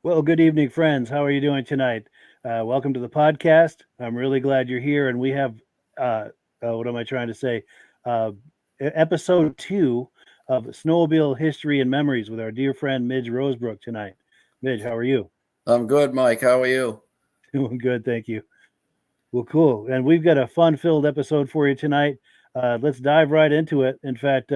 Well, good evening, friends. How are you doing tonight? Welcome to the podcast. I'm really glad you're here, and we have what am I trying to say? Uh, Episode two of Snowmobile History and Memories with our dear friend Midge Rosebrook tonight. Midge, how are you? I'm good, Mike. How are you? Doing good, thank you. Well, cool. And we've got a fun-filled episode for you tonight. Let's dive right into it. In fact,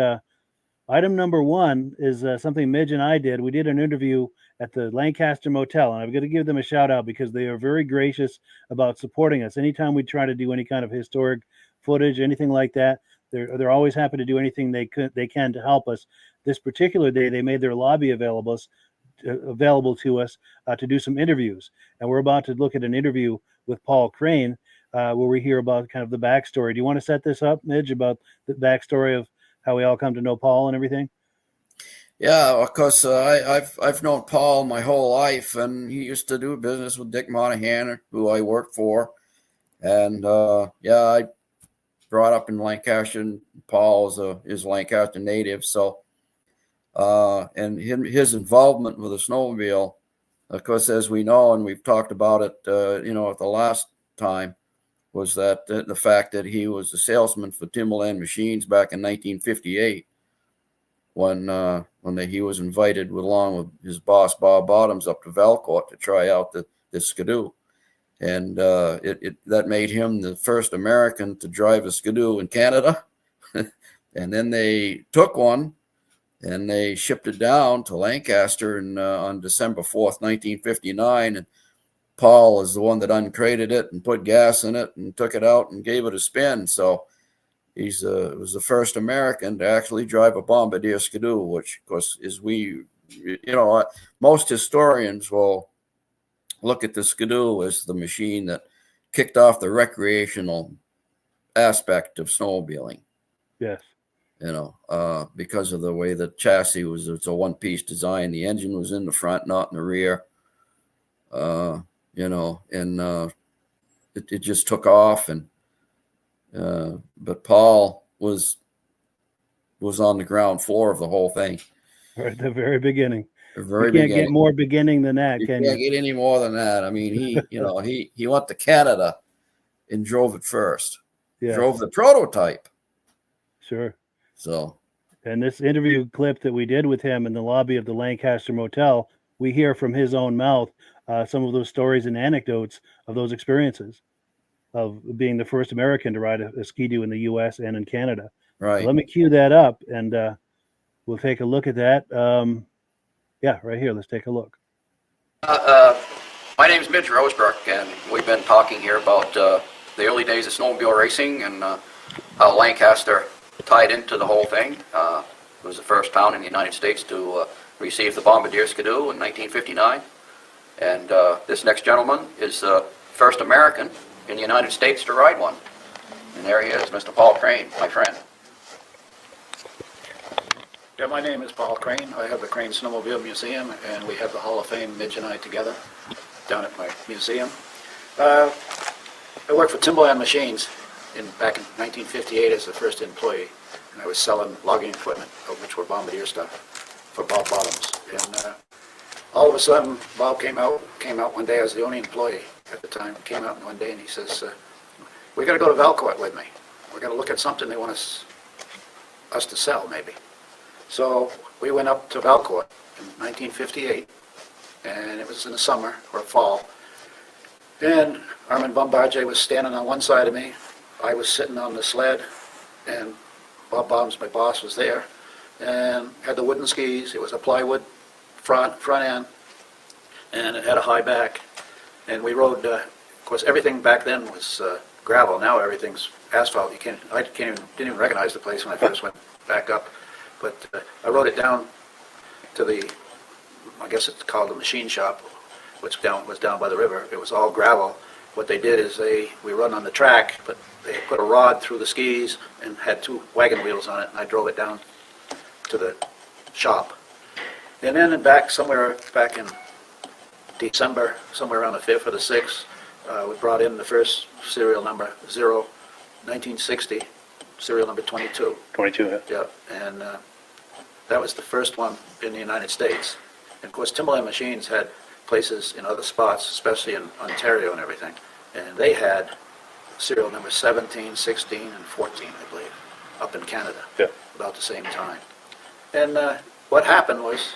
item number one is something Midge and I did. We did an interview at the Lancaster Motel, and I've got to give them a shout out because they are very gracious about supporting us. Anytime we try to do any kind of historic footage, anything like that, they're always happy to do anything they can to help us. This particular day, they made their lobby available to us to do some interviews, and we're about to look at an interview with Paul Crane, where we hear about kind of the backstory. Do you want to set this up, Midge, about the backstory of how we all come to know Paul and everything? Yeah, of course. I've known Paul my whole life, and he used to do business with Dick Monahan, who I worked for. And yeah, I brought up in Lancaster, and Paul is Lancaster native. So, and his involvement with the snowmobile, of course, as we know, and we've talked about it, at the last time, was that the fact that he was a salesman for Timberland Machines back in 1958, when he was invited along with his boss Bob Bottoms up to Valcourt to try out the Skidoo, and that made him the first American to drive a Skidoo in Canada. And then they took one and they shipped it down to Lancaster on December 4th, 1959, and Paul is the one that uncrated it and put gas in it and took it out and gave it a spin. So he was the first American to actually drive a Bombardier Skidoo, which, of course, most historians will look at the Skidoo as the machine that kicked off the recreational aspect of snowmobiling. Yes. Because of the way the chassis was. It's a one-piece design. The engine was in the front, not in the rear. It just took off, and but Paul was on the ground floor of the whole thing. Right at the very beginning. The very you can't beginning. Get more beginning than that, you can can't you? get any more than that. I mean, he went to Canada and drove it first. Yeah. Drove the prototype. Sure. So. And this interview clip that we did with him in the lobby of the Lancaster Motel, we hear from his own mouth some of those stories and anecdotes of those experiences of being the first American to ride a Ski-Doo in the U.S. and in Canada. Right. So let me cue that up, and we'll take a look at that. Yeah, right here. Let's take a look. My name is Midge Rosebrook, and we've been talking here about the early days of snowmobile racing and how Lancaster tied into the whole thing. It was the first town in the United States to receive the Bombardier Skidoo in 1959. And this next gentleman is the first American in the United States to ride one. And there he is, Mr. Paul Crane, my friend. Yeah, my name is Paul Crane. I have the Crane Snowmobile Museum, and we have the Hall of Fame, Midge and I, together down at my museum. I worked for Timberland Machines back in 1958 as the first employee, and I was selling logging equipment, which were Bombardier stuff, for Bob Bottoms. And all of a sudden, Bob came out one day. I was the only employee at the time. Came out one day and he says, "We got to go to Valcourt with me. We're going to look at something they want us to sell, maybe." So we went up to Valcourt in 1958, and it was in the summer or fall. And Armand Bombardier was standing on one side of me. I was sitting on the sled, and Bob Bottoms, my boss, was there, and had the wooden skis. It was a plywood front end, and it had a high back. And we rode, of course, everything back then was gravel. Now everything's asphalt. I didn't even recognize the place when I first went back up. But I rode it down to I guess it's called the machine shop, which was down by the river. It was all gravel. What they did is we run on the track, but they put a rod through the skis and had two wagon wheels on it, and I drove it down to the shop. And then somewhere back in December, somewhere around the 5th or the 6th, we brought in the first serial number, 1960, serial number 22. 22, yeah. And that was the first one in the United States. And of course, Timberland Machines had places in other spots, especially in Ontario and everything. And they had serial number 17, 16, and 14, I believe, up in Canada, about the same time. And what happened was,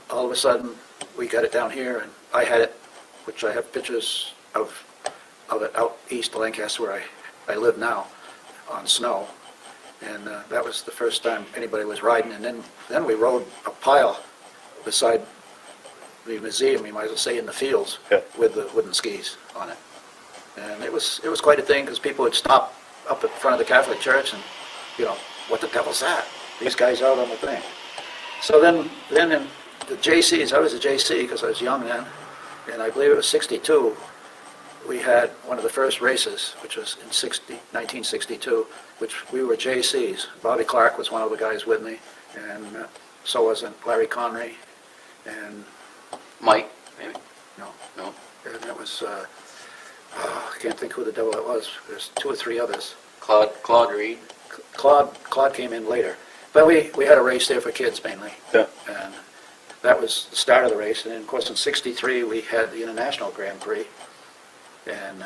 all of a sudden, we got it down here, and I had it, which I have pictures of it out east of Lancaster, where I live now, on snow. And that was the first time anybody was riding. And then we rode a pile beside the museum, you might as well say, in the fields, with the wooden skis on it. And it was quite a thing, because people would stop up in front of the Catholic Church and, you know, what the devil's that? These guys out on the thing. So then in the JCs, I was a JC because I was young then, and I believe it was 62, we had one of the first races, which was in 1962, which we were JCs. Bobby Clark was one of the guys with me, and so was Larry Connery, and Mike, maybe? no, No? and it was, I can't think who the devil it was. There's 2 or 3 others. Claude Reed? Claude came in later. But we had a race there for kids mainly. Yeah. And that was the start of the race. And then, of course, in 63, we had the International Grand Prix. And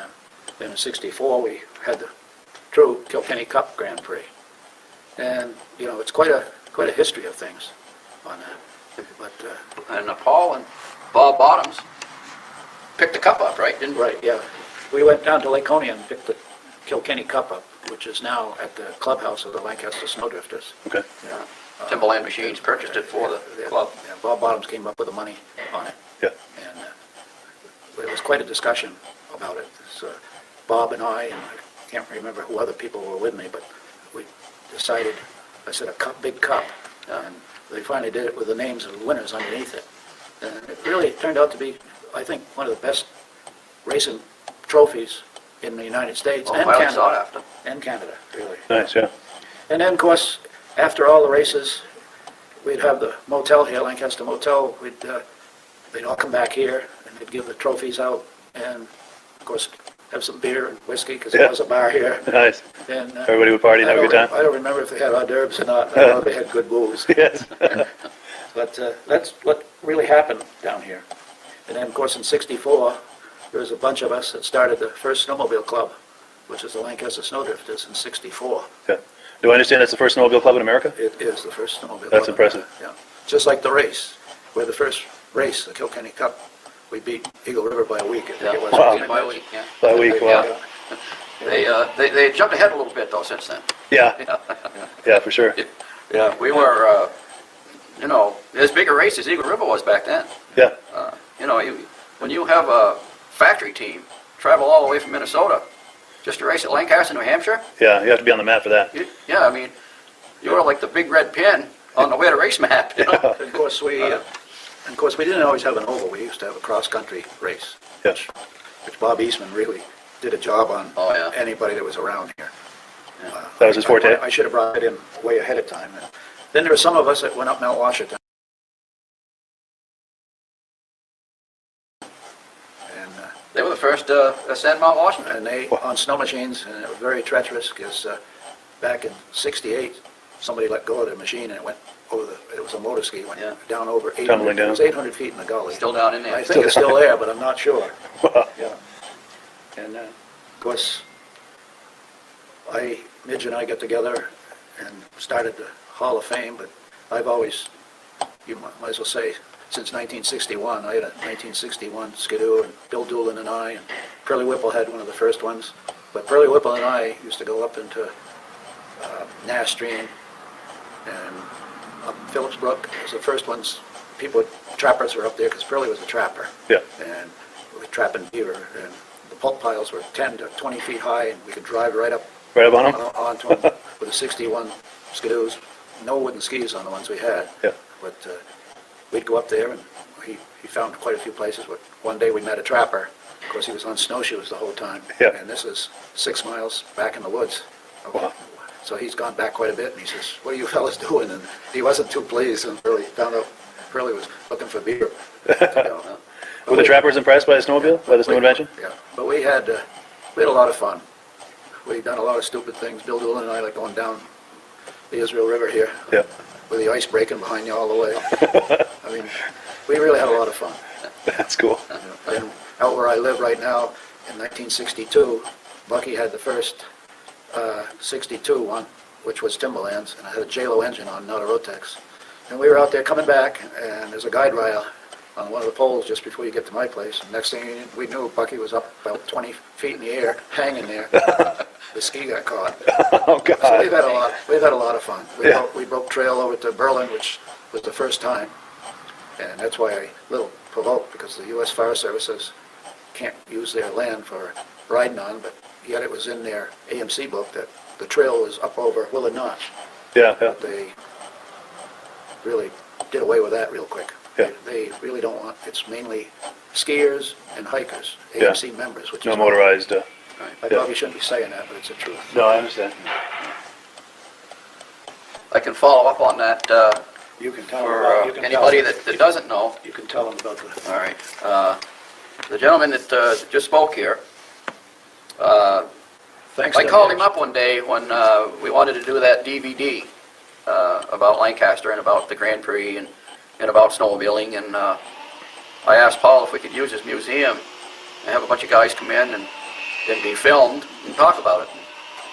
then in 64, we had the true Kilkenny Cup Grand Prix. And, you know, it's quite a history of things on that. But, And Paul and Bob Bottoms picked the cup up, right? Didn't right, yeah. We went down to Laconia and picked the Kilkenny Cup up, which is now at the clubhouse of the Lancaster Snowdrifters. Okay. Yeah. Timberland Machines purchased it for the club. Yeah, Bob Bottoms came up with the money on it. Yeah. And it was quite a discussion about it. So Bob and I can't remember who other people were with me, but we decided, I said, a big cup. And they finally did it with the names of the winners underneath it. And it really turned out to be, I think, one of the best racing trophies in the United States and highly Canada. sought after. And Canada, really. Nice, yeah. And then, of course, after all the races, we'd have the motel here, Lancaster Motel. They'd all come back here, and they'd give the trophies out, and, of course, have some beer and whiskey, because there was a bar here. Nice. And Everybody would party and have a good time? I don't remember if they had hors d'oeuvres or not. I know they had good booze. Yes. But that's what really happened down here. And then, of course, in 64, there was a bunch of us that started the first snowmobile club, which is the Lancaster Snowdrifters in 64. Yeah. Do I understand that's the first snowmobile club in America? It is the first snowmobile club. That's impressive. Yeah. Just like the race. We're the first race, the Kilkenny Cup. We beat Eagle River by a week, I think it was. Wow. By a week, yeah. By a week, wow. Yeah. They jumped ahead a little bit, though, since then. Yeah. Yeah, for sure. Yeah, we were, you know, as big a race as Eagle River was back then. Yeah. You know, when you have a factory team travel all the way from Minnesota just to race at Lancaster, New Hampshire, Yeah, you have to be on the map for that. yeah, I mean, you were like the big red pin on the way to race map, you know? Of course, we didn't always have an oval. We used to have a cross-country race, Yes. which Bob Eastman really did a job on. Oh, yeah. Anybody that was around here. That was his forte? I should have brought it in way ahead of time. And then there were some of us that went up Mount Washington. And They were the first to ascend Mount Washington. and they, on snow machines, and it was very treacherous, because back in 68, somebody let go of their machine, and it went over it was a motor ski, went Yeah. down over 800, Tumbling down. It was 800 feet in the gully. Still down in there. I think it's still there, but I'm not sure. Wow. Yeah. And of course, Midge and I got together and started the Hall of Fame, but I've always, you might as well say, since 1961, I had a 1961 Skidoo, and Bill Doolin and I, and Pearlie Whipple had one of the first ones. But Pearlie Whipple and I used to go up into Nash Stream and up Phillipsbrook. It was the first ones. Trappers were up there, because Pearlie was a trapper. Yeah. And we were trapping beaver, and the pulp piles were 10 to 20 feet high, and we could drive right up Right up on him? onto them with the 61 Skidoos. No wooden skis on the ones we had. Yeah. But we'd go up there, and he found quite a few places. But one day we met a trapper. Of course, he was on snowshoes the whole time. Yeah. And this is 6 miles back in the woods. Wow. So he's gone back quite a bit, and he says, "What are you fellas doing?" And he wasn't too pleased, and really found out Pearlie was looking for beer. Were the trappers impressed by the snowmobile, by the snow invention? Yeah, but we had a lot of fun. We'd done a lot of stupid things. Bill Doolin and I, like going down the Israel River here, Yeah. with the ice breaking behind you all the way. I mean, we really had a lot of fun. That's cool. And out where I live right now, in 1962, Bucky had the first 62 one, which was Timberlands, and I had a JLO engine on, not a Rotex. And we were out there coming back, and there's a guide rail on one of the poles just before you get to my place. And next thing we knew, Bucky was up about 20 feet in the air, hanging there. The ski got caught. Oh God. So we've had a lot of fun. Yeah. We broke trail over to Berlin, which was the first time. And that's why I a little provoked, because the U.S. Forest Services can't use their land for riding on, but yet it was in their AMC book that the trail was up over Willard Notch. Yeah, yeah. But they really did away with that real quick. Yeah. They really don't want, it's mainly skiers and hikers, Yeah. AMC members, which No is, motorized. I yeah. probably shouldn't be saying that, but it's the truth. No, I understand. I can follow up on that You can tell for them, you can anybody tell them, that doesn't know. you can tell them about the, All right. The gentleman that just spoke here, thanks I to called Mitch. him up one day when we wanted to do that DVD about Lancaster and about the Grand Prix and about snowmobiling, and I asked Paul if we could use his museum and have a bunch of guys come in and be filmed and talk about it. And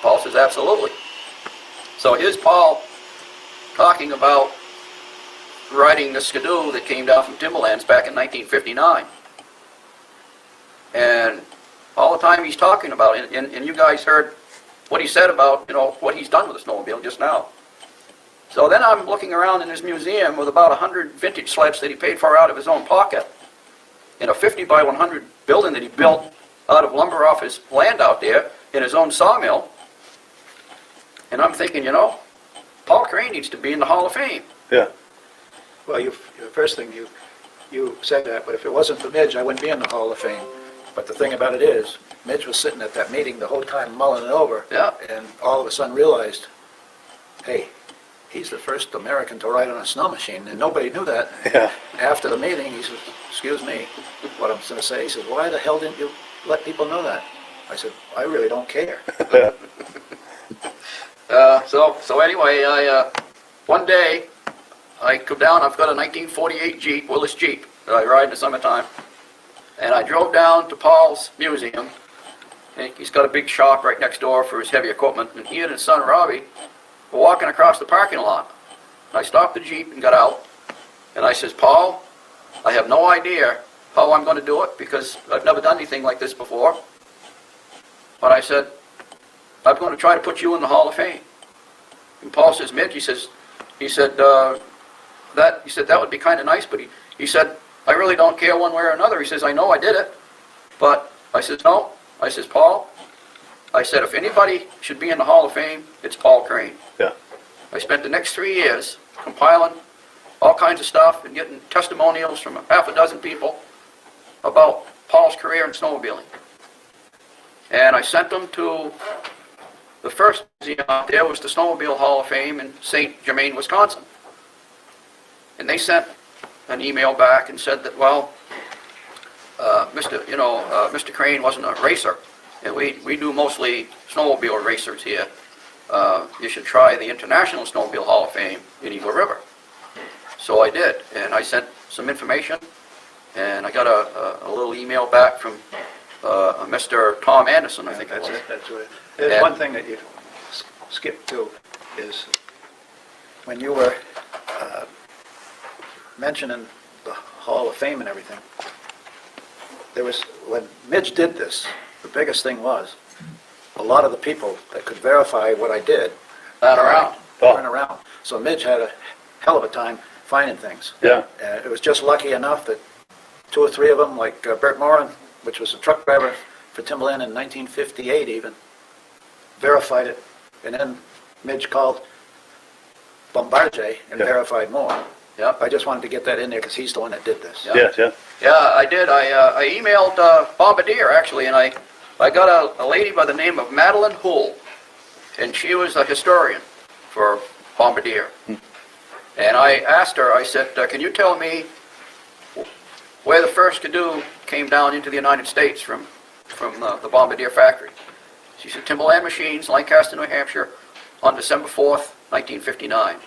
Paul says, absolutely. So here's Paul talking about riding the Skidoo that came down from Timberlands back in 1959. And all the time he's talking about it, and you guys heard what he said about, what he's done with the snowmobile just now. So then I'm looking around in his museum with about 100 vintage sleds that he paid for out of his own pocket, in a 50 by 100 building that he built out of lumber off his land out there in his own sawmill. And I'm thinking, Paul Crane needs to be in the Hall of Fame. Yeah. Well, the first thing you said that, but if it wasn't for Midge, I wouldn't be in the Hall of Fame. But the thing about it is, Midge was sitting at that meeting the whole time mulling it over. Yeah. And all of a sudden realized, hey, he's the first American to ride on a snow machine, and nobody knew that. Yeah. After the meeting, he says, excuse me, what I'm going to say, he says, why the hell didn't you let people know that? I said, I really don't care. So anyway, one day I come down. I've got a 1948 Jeep, Willis Jeep, that I ride in the summertime, and I drove down to Paul's museum. And he's got a big shop right next door for his heavy equipment, and he and his son Robbie were walking across the parking lot. And I stopped the Jeep and got out, and I says, Paul, I have no idea how I'm going to do it because I've never done anything like this before. But I said, I'm going to try to put you in the Hall of Fame. And Paul says, Midge, he said that would be kind of nice, but he said, I really don't care one way or another. He says, I know I did it, but I says, no. I says, Paul, I said, if anybody should be in the Hall of Fame, it's Paul Crane. Yeah. I spent the next 3 years compiling all kinds of stuff and getting testimonials from half a dozen people about Paul's career in snowmobiling. And I sent them to the first museum out there, was the Snowmobile Hall of Fame in St. Germain, Wisconsin. And they sent an email back and said that, well, Mr. Crane wasn't a racer, and we do mostly snowmobile racers here. You should try the International Snowmobile Hall of Fame in Eagle River. So I did, and I sent some information, and I got a little email back from Mr. Tom Anderson, I think That's it was. it, that's right. There's And- one thing that you skipped too, is when you were mentioning the Hall of Fame and everything, there was, when Midge did this, the biggest thing was, a lot of the people that could verify what I did Not around. weren't around. So Midge had a hell of a time finding things. Yeah. It was just lucky enough that 2 or 3 of them, like Bert Moran, which was a truck driver for Timberland in 1958 even, verified it, and then Midge called Bombardier and Yeah. verified more. Yep. I just wanted to get that in there because he's the one that did this. Yeah. Yes, yeah. Yeah, I did. I emailed Bombardier, actually, and I got a lady by the name of Madeline Hull, and she was a historian for Bombardier. And I asked her, I said, can you tell me where the first Skidoo came down into the United States from the Bombardier factory? She said, Timberland Machines, Lancaster, New Hampshire, on December 4th, 1959.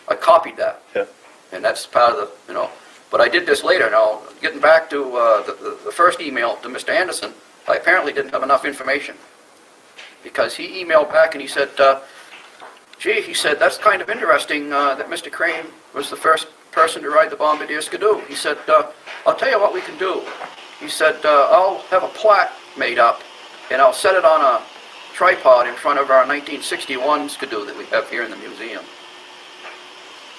I copied that. Yeah. And that's part of the, But I did this later. Now, getting back to the first email to Mr. Anderson, I apparently didn't have enough information, because he emailed back and he said, gee, he said, that's kind of interesting that Mr. Crane was the first person to ride the Bombardier Skidoo. He said, I'll tell you what we can do. He said, I'll have a plaque made up, and I'll set it on a tripod in front of our 1961 Skidoo that we have here in the museum.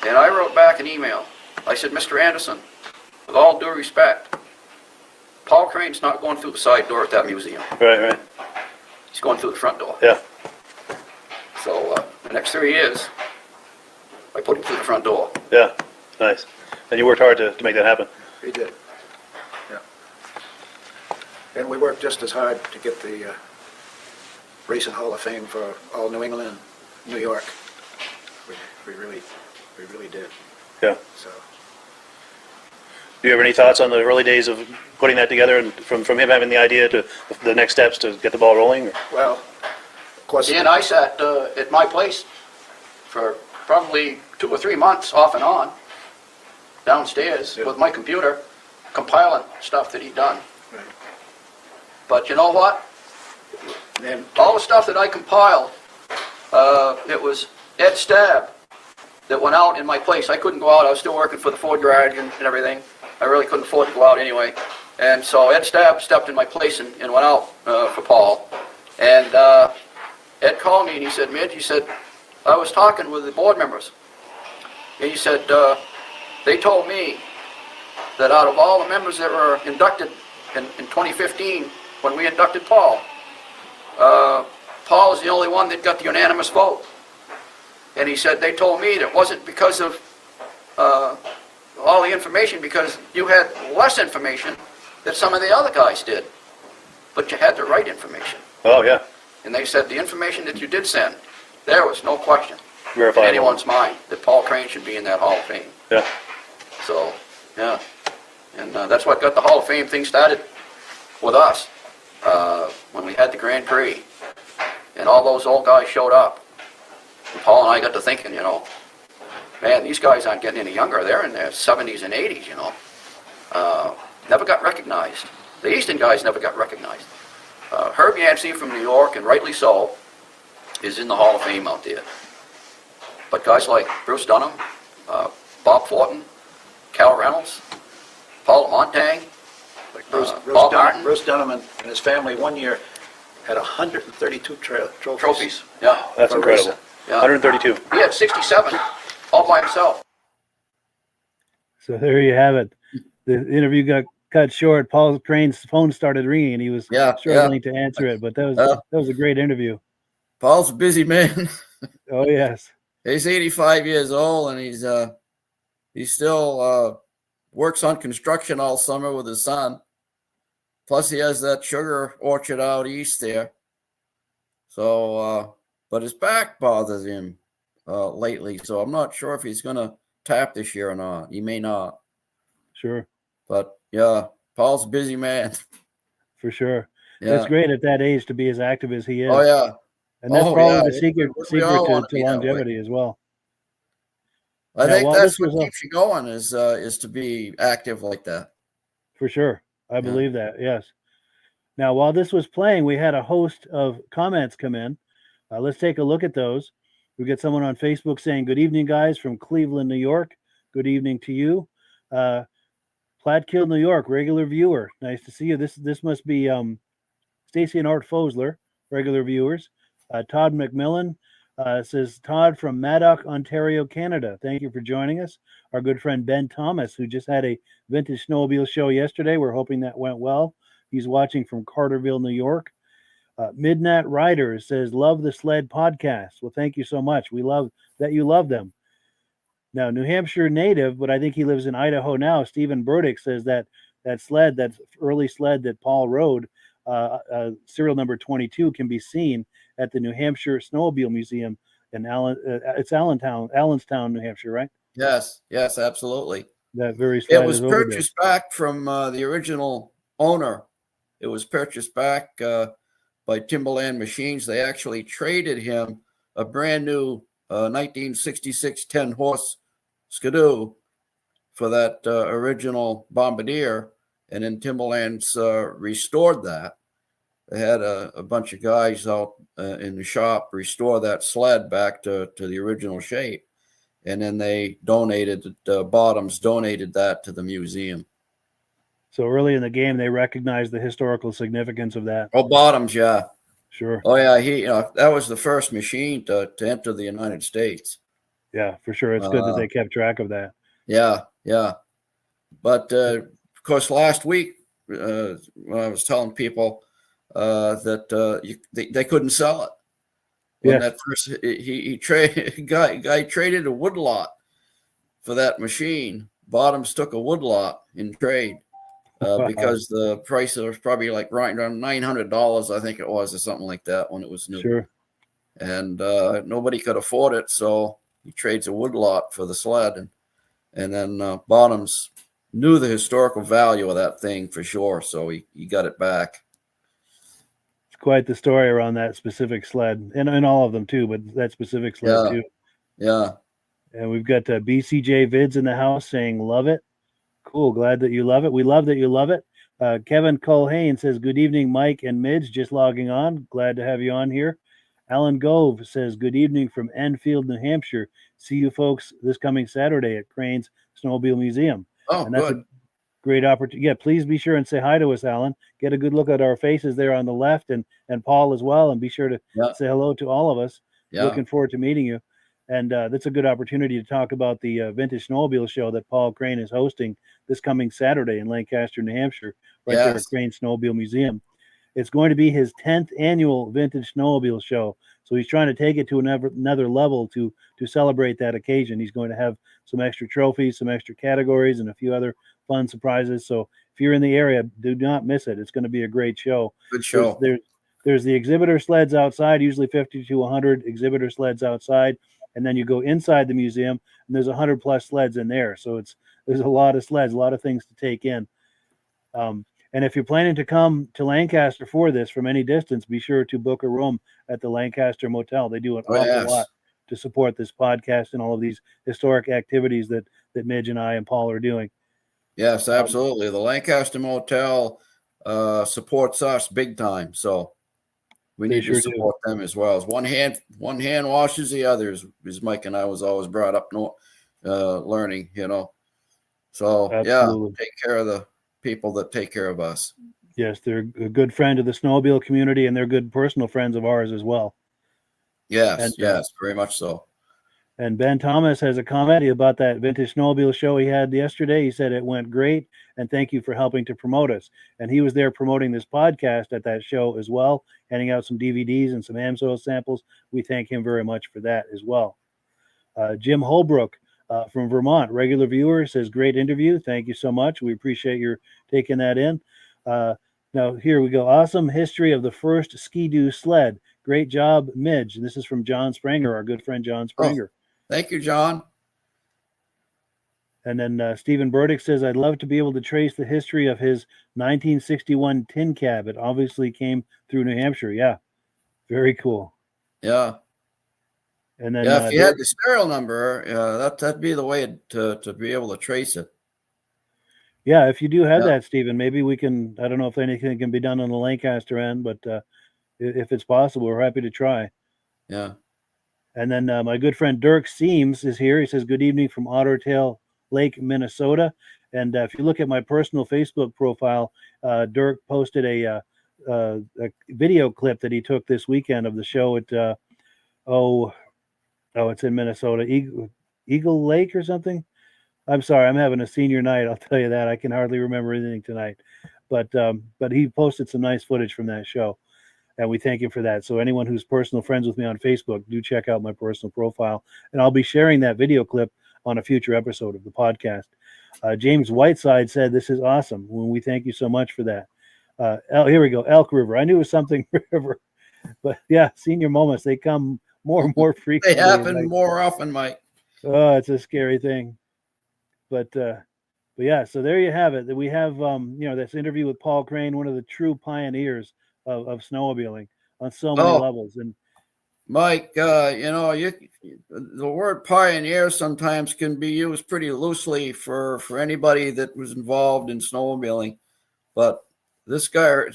And I wrote back an email. I said, Mr. Anderson, with all due respect, Paul Crane's not going through the side door at that museum. Right. He's going through the front door. Yeah. So the next 3 years, I put him through the front door. Yeah. Nice. And you worked hard to make that happen. He did. Yeah. And we worked just as hard to get the Racing Hall of Fame for all New England and New York. We really did. Yeah. So. Do you have any thoughts on the early days of putting that together, and from him having the idea to the next steps to get the ball rolling? Or? Well, of course. And I sat at my place for probably 2 or 3 months off and on downstairs with my computer compiling stuff that he'd done. Right. But you know what? Then All the stuff that I compiled, it was Ed Stab that went out in my place. I couldn't go out. I was still working for the Ford garage and everything. I really couldn't afford to go out anyway. And so Ed Stab stepped in my place and went out for Paul. And Ed called me and he said, Midge, he said, I was talking with the board members. And he said, they told me that out of all the members that were inducted in 2015, when we inducted Paul, Paul is the only one that got the unanimous vote. And he said, they told me that it wasn't because of all the information, because you had less information that some of the other guys did. But you had the right information. Oh, yeah. And they said the information that you did send, there was no question Verifiable. in anyone's mind that Paul Crane should be in that Hall of Fame. Yeah. So, yeah. And that's what got the Hall of Fame thing started with us when we had the Grand Prix. And all those old guys showed up. And Paul and I got to thinking, you know, man, these guys aren't getting any younger. They're in their 70s and 80s, you know. Never got recognized. The Easton guys never got recognized. Herb Yancey from New York, and rightly so, is in the Hall of Fame out there. But guys like Bruce Dunham, Bob Fortin, Cal Reynolds, Paul Montang, Bob Martin. Bruce Dunham and his family one year had 132 trophies. Yeah. That's For incredible. racing. Yeah. 132. He had 67 all by himself. So there you have it. The interview got cut short. Paul Crane's phone started ringing, and he was struggling to answer it. But that was a great interview. Paul's a busy man. Oh yes. He's 85 years old, and he still works on construction all summer with his son. Plus, he has that sugar orchard out east there. So, but his back bothers him lately. So I'm not sure if he's going to tap this year or not. He may not. Sure. But yeah, Paul's a busy man. For sure. Yeah. It's great at that age to be as active as he is. Oh yeah. And that's probably the secret We all wanna to be that longevity as well. I Now, think while that's this what was keeps you going is to be active like that. For sure. I believe that. Yes. Now, while this was playing, we had a host of comments come in. Let's take a look at those. We got someone on Facebook saying, good evening, guys, from Cleveland, New York. Good evening to you. Platkill, New York, regular viewer. Nice to see you. This must be Stacy and Art Fosler, regular viewers. Todd McMillan says, Todd from Madoc, Ontario, Canada. Thank you for joining us. Our good friend Ben Thomas, who just had a vintage snowmobile show yesterday. We're hoping that went well. He's watching from Carterville, New York. Midnight Rider says, love the sled podcast. Well, thank you so much. We love that you love them. Now, New Hampshire native, but I think he lives in Idaho now. Stephen Burdick says that sled, that early sled that Paul rode, serial number 22, can be seen at the New Hampshire Snowmobile Museum in Allenstown, New Hampshire, right? Yes, absolutely. That very sled It was is over there. purchased back from the original owner. It was purchased back by Timberland Machines. They actually traded him a brand new 1966 10-horse Skidoo for that original Bombardier, and then Timberland's restored that. They had a bunch of guys out in the shop restore that sled back to the original shape, and then they donated Bottoms donated that to the museum. So early in the game, they recognized the historical significance of that. Oh, Bottoms, yeah. Sure. Oh, yeah. That was the first machine to enter the United States. Yeah, for sure. It's good that they kept track of that. Yeah, yeah. But of course, last week when I was telling people that they couldn't sell it. When that first guy traded a woodlot for that machine. Bottoms took a woodlot in trade because the price was probably like right around $900, I think it was, or something like that when it was new. Sure. And nobody could afford it, so he trades a woodlot for the sled, and then Bottoms knew the historical value of that thing for sure, so he got it back. It's quite the story around that specific sled, and all of them too, but that specific sled too. Yeah. And we've got BCJ Vids in the house saying, love it. Cool. Glad that you love it. We love that you love it. Kevin Culhane says, good evening, Mike and Midge. Just logging on. Glad to have you on here. Alan Gove says, good evening from Enfield, New Hampshire. See you folks this coming Saturday at Crane's Snowmobile Museum. Oh, and that's good. A great opportunity. Yeah, please be sure and say hi to us, Alan. Get a good look at our faces there on the left, and Paul as well. And be sure to say hello to all of us. Yeah. Looking forward to meeting you. And that's a good opportunity to talk about the Vintage Snowmobile show that Paul Crane is hosting this coming Saturday in Lancaster, New Hampshire, right there at Crane Snowmobile Museum. It's going to be his 10th annual Vintage Snowmobile show. So he's trying to take it to another level to celebrate that occasion. He's going to have some extra trophies, some extra categories, and a few other fun surprises. So if you're in the area, do not miss it. It's going to be a great show. Good show. There's the exhibitor sleds outside, usually 50 to 100 exhibitor sleds outside. And then you go inside the museum, and there's 100 plus sleds in there. So there's a lot of sleds, a lot of things to take in. And if you're planning to come to Lancaster for this from any distance, be sure to book a room at the Lancaster Motel. They do an awful lot to support this podcast and all of these historic activities that Midge and I and Paul are doing. Yes, absolutely. The Lancaster Motel supports us big time. So we need to support them as well. As one hand washes the other, as Mike and I was always brought up learning, So absolutely. Take care of the people that take care of us. Yes, they're a good friend of the snowmobile community, and they're good personal friends of ours as well. Yes, very much so. And Ben Thomas has a comment about that Vintage Snowmobile show he had yesterday. He said it went great, and thank you for helping to promote us. And he was there promoting this podcast at that show as well, handing out some DVDs and some AMSOIL samples. We thank him very much for that as well. Jim Holbrook from Vermont, regular viewer, says, great interview. Thank you so much. We appreciate your taking that in. Now, here we go. Awesome history of the first Ski-Doo sled. Great job, Midge. And this is from John Springer, our good friend John Springer. Thank you, John. And then Stephen Burdick says, I'd love to be able to trace the history of his 1961 tin cab. It obviously came through New Hampshire. Yeah, very cool. Yeah. And then if you had the serial number, that'd be the way to be able to trace it. Yeah, if you do have that, Stephen, maybe we can, I don't know if anything can be done on the Lancaster end, but if it's possible, we're happy to try. Yeah. And then my good friend Dirk Seams is here. He says, good evening from Otter Tail Lake, Minnesota. And if you look at my personal Facebook profile, Dirk posted a video clip that he took this weekend of the show at, it's in Minnesota, Eagle Lake or something. I'm sorry, I'm having a senior night. I'll tell you that. I can hardly remember anything tonight. But he posted some nice footage from that show. And we thank him for that. So anyone who's personal friends with me on Facebook, do check out my personal profile. And I'll be sharing that video clip on a future episode of the podcast. James Whiteside said, this is awesome. Well, we thank you so much for that. Here we go. Elk River. I knew it was something river. But yeah, senior moments, they come more and more frequently. They happen more often, Mike. Oh, it's a scary thing. But yeah, so there you have it. We have, this interview with Paul Crane, one of the true pioneers of snowmobiling on so many levels. And Mike, the word pioneer sometimes can be used pretty loosely for anybody that was involved in snowmobiling, but this guy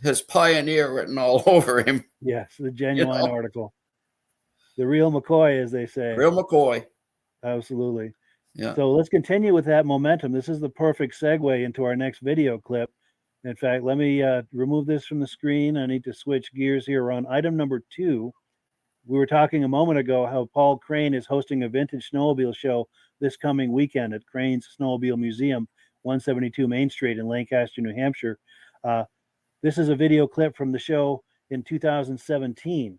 has pioneer written all over him. Yes, the genuine article, the real McCoy, as they say. Real McCoy. Absolutely. Yeah. So let's continue with that momentum. This is the perfect segue into our next video clip. In fact, let me remove this from the screen. I need to switch gears here. We're on item number 2. We were talking a moment ago how Paul Crane is hosting a vintage snowmobile show this coming weekend at Crane's Snowmobile Museum, 172 Main Street in Lancaster, New Hampshire. This is a video clip from the show in 2017.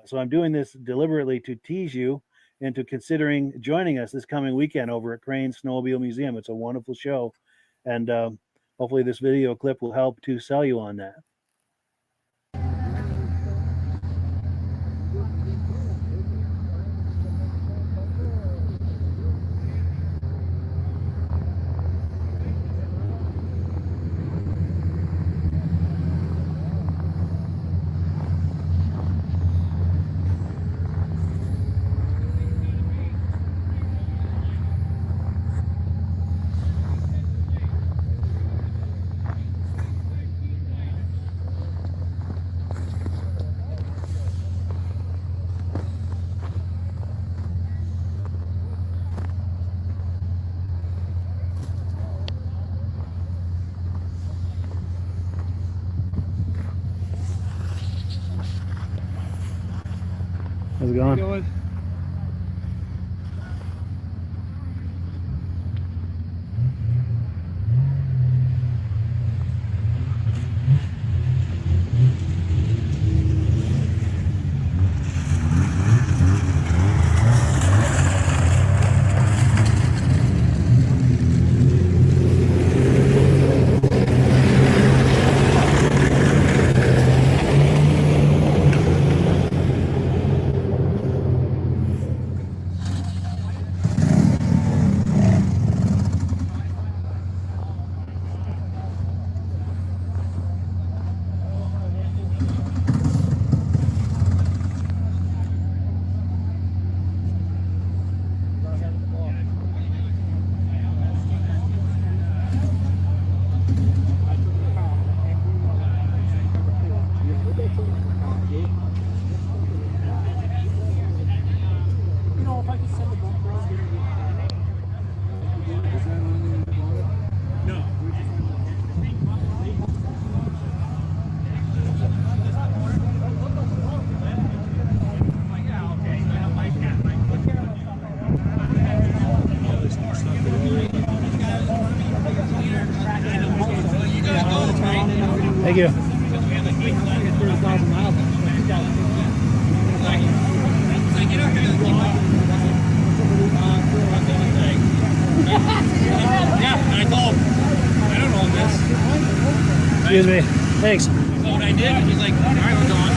So I'm doing this deliberately to tease you into considering joining us this coming weekend over at Crane's Snowmobile Museum. It's a wonderful show, and hopefully this video clip will help to sell you on that. How's it going? Thank you. Excuse me. Thanks. What I did, he's like, all right, we're going.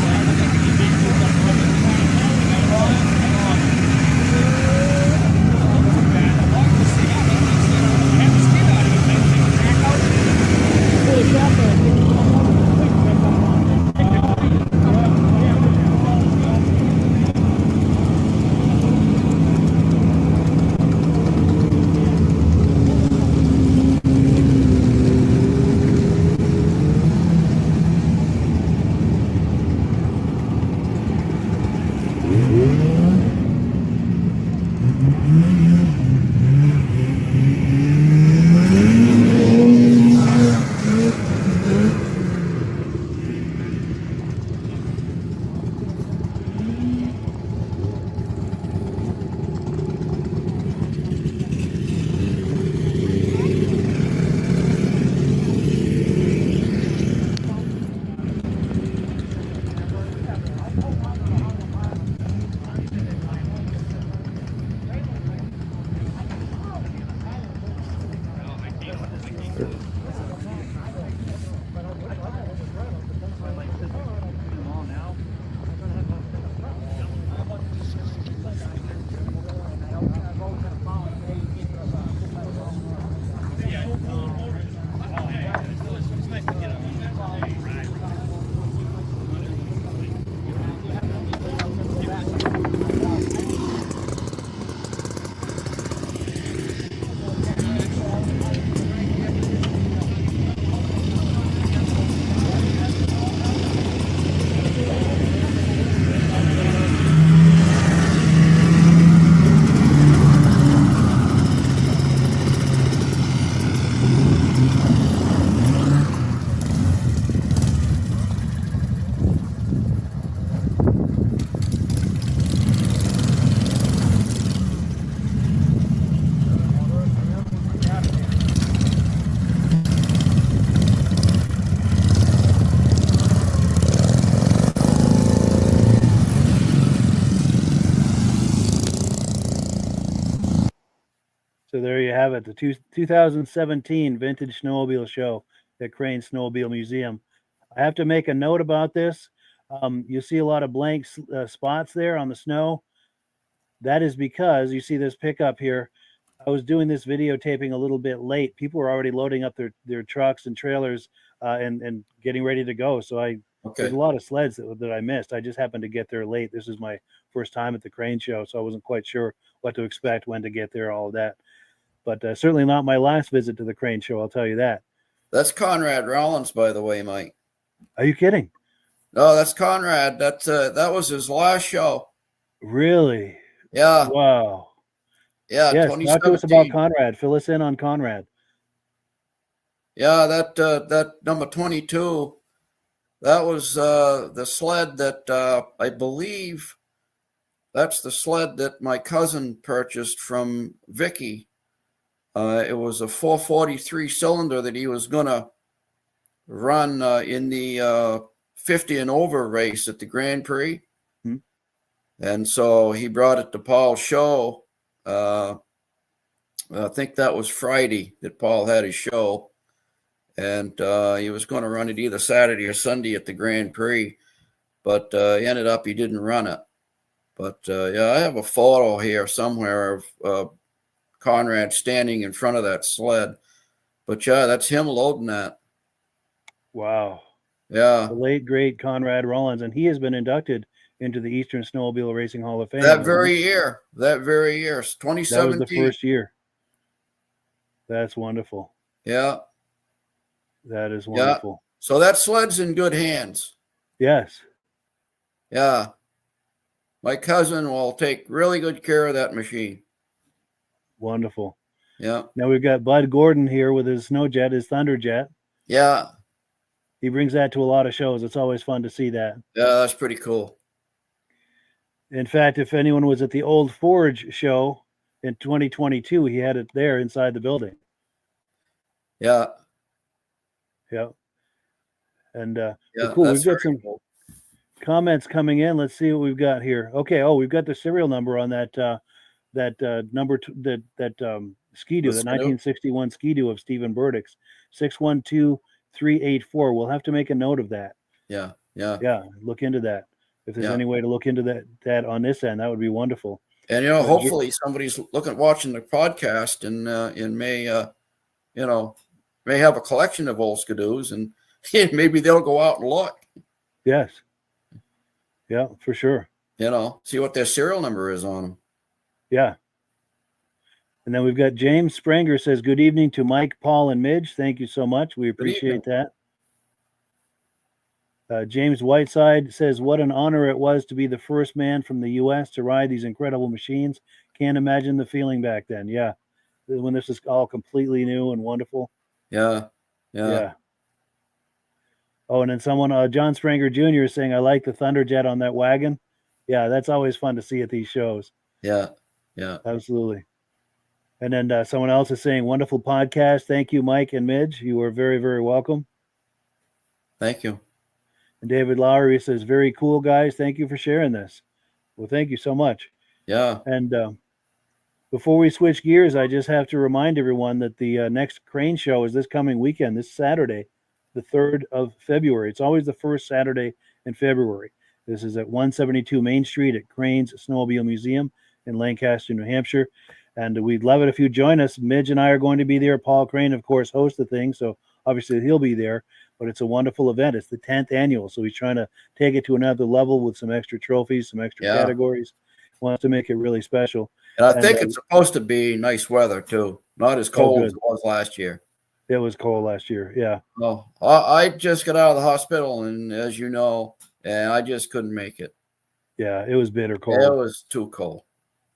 have it. The 2017 Vintage Snowmobile Show at Crane Snowmobile Museum. I have to make a note about this. You see a lot of blank spots there on the snow. That is because you see this pickup here. I was doing this videotaping a little bit late. People were already loading up their trucks and trailers and getting ready to go. So there's a lot of sleds that I missed. I just happened to get there late. This is my first time at the Crane Show, so I wasn't quite sure what to expect, when to get there, all of that. But certainly not my last visit to the Crane Show, I'll tell you that. That's Conrad Rollins, by the way, Mike. Are you kidding? No, that's Conrad. That was his last show. Really? Yeah. Wow. Yeah. Yes. Talk to us about Conrad. Fill us in on Conrad. Yeah, that number 22. That was the sled that I believe that's the sled that my cousin purchased from Vicky. It was a 443 cylinder that he was gonna run in the 50 and over race at the Grand Prix. And so he brought it to Paul's show. I think that was Friday that Paul had his show. And he was going to run it either Saturday or Sunday at the Grand Prix. But he ended up, he didn't run it. But yeah, I have a photo here somewhere of Conrad standing in front of that sled. But yeah, that's him loading that. Wow. Yeah. The late, great Conrad Rollins. And he has been inducted into the Eastern Snowmobile Racing Hall of Fame. That very year, 2017. That was the first year. That's wonderful. Yeah. That is wonderful. Yeah. So that sled's in good hands. Yes. Yeah. My cousin will take really good care of that machine. Wonderful. Yeah. Now we've got Bud Gordon here with his Snowjet, his Thunderjet. Yeah. He brings that to a lot of shows. It's always fun to see that. Yeah, that's pretty cool. In fact, if anyone was at the Old Forge show in 2022, he had it there inside the building. Yeah. Yeah. And Yeah, cool. that's We've got very some cool. comments coming in. Let's see what we've got here. Okay. Oh, we've got the serial number on that number Ski-Doo, the 1961 Ski-Doo of Stephen Burdick's, 612384. We'll have to make a note of that. Yeah. Yeah. Yeah. Look into that. If there's any way to look into that on this end, that would be wonderful. And hopefully somebody's watching the podcast and may have a collection of old Ski-Doos, and maybe they'll go out and look. Yes. Yeah, for sure. See what their serial number is on them. Yeah. And then we've got James Spranger says, good evening to Mike, Paul, and Midge. Thank you so much. We appreciate that. James Whiteside says, what an honor it was to be the first man from the U.S. to ride these incredible machines. Can't imagine the feeling back then. Yeah. When this is all completely new and wonderful. Yeah. Yeah. Yeah. Oh, and then someone, John Spranger Jr. is saying, I like the Thunderjet on that wagon. Yeah, that's always fun to see at these shows. Yeah. Yeah. Absolutely. And then someone else is saying, wonderful podcast. Thank you, Mike and Midge. You are very, very welcome. Thank you. And David Lowry says, very cool, guys. Thank you for sharing this. Well, thank you so much. Yeah. And before we switch gears, I just have to remind everyone that the next Crane Show is this coming weekend, this Saturday, the 3rd of February. It's always the first Saturday in February. This is at 172 Main Street at Crane's Snowmobile Museum in Lancaster, New Hampshire. And we'd love it if you join us. Midge and I are going to be there. Paul Crane, of course, hosts the thing, so obviously he'll be there. But it's a wonderful event. It's the 10th annual, so he's trying to take it to another level with some extra trophies, some extra categories. Wants to make it really special. And I think it's supposed to be nice weather, too. Not as cold as it was last year. It was cold last year, yeah. Oh, I just got out of the hospital, and as you know, and I just couldn't make it. Yeah, it was bitter cold. It was too cold.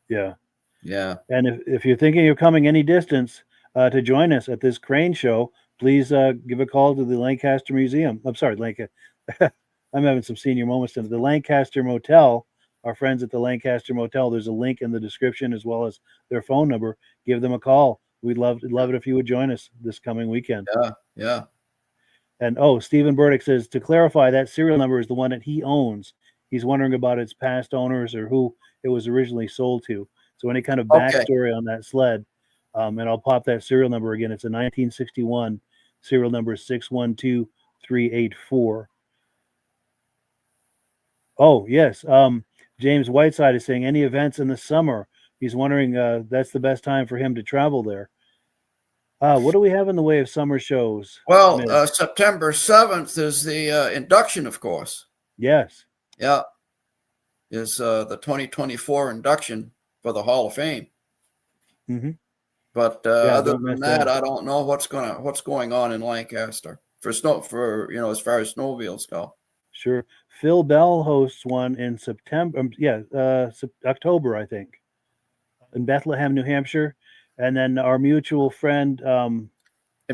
Yeah. Yeah. And if you're thinking of coming any distance to join us at this Crane Show, please give a call to the Lancaster Museum. I'm sorry, I'm having some senior moments tonight. The Lancaster Motel, our friends at the Lancaster Motel, there's a link in the description as well as their phone number. Give them a call. We'd love it if you would join us this coming weekend. Yeah, yeah. And Stephen Burdick says, to clarify, that serial number is the one that he owns. He's wondering about its past owners or who it was originally sold to. So any kind of backstory on that sled And I'll pop that serial number again. It's a 1961 serial number 612384. Oh, yes. James Whiteside is saying any events in the summer. He's wondering that's the best time for him to travel there. What do we have in the way of summer shows? Well, September 7th is the induction, of course. Yes. Yeah. Is the 2024 induction for the Hall of Fame. Mm-hmm. But Yeah, other don't than miss that, that. I don't know what's going on in Lancaster as far as snowmobiles go. Sure. Phil Bell hosts one in September. October, I think, in Bethlehem, New Hampshire. And then our mutual friend In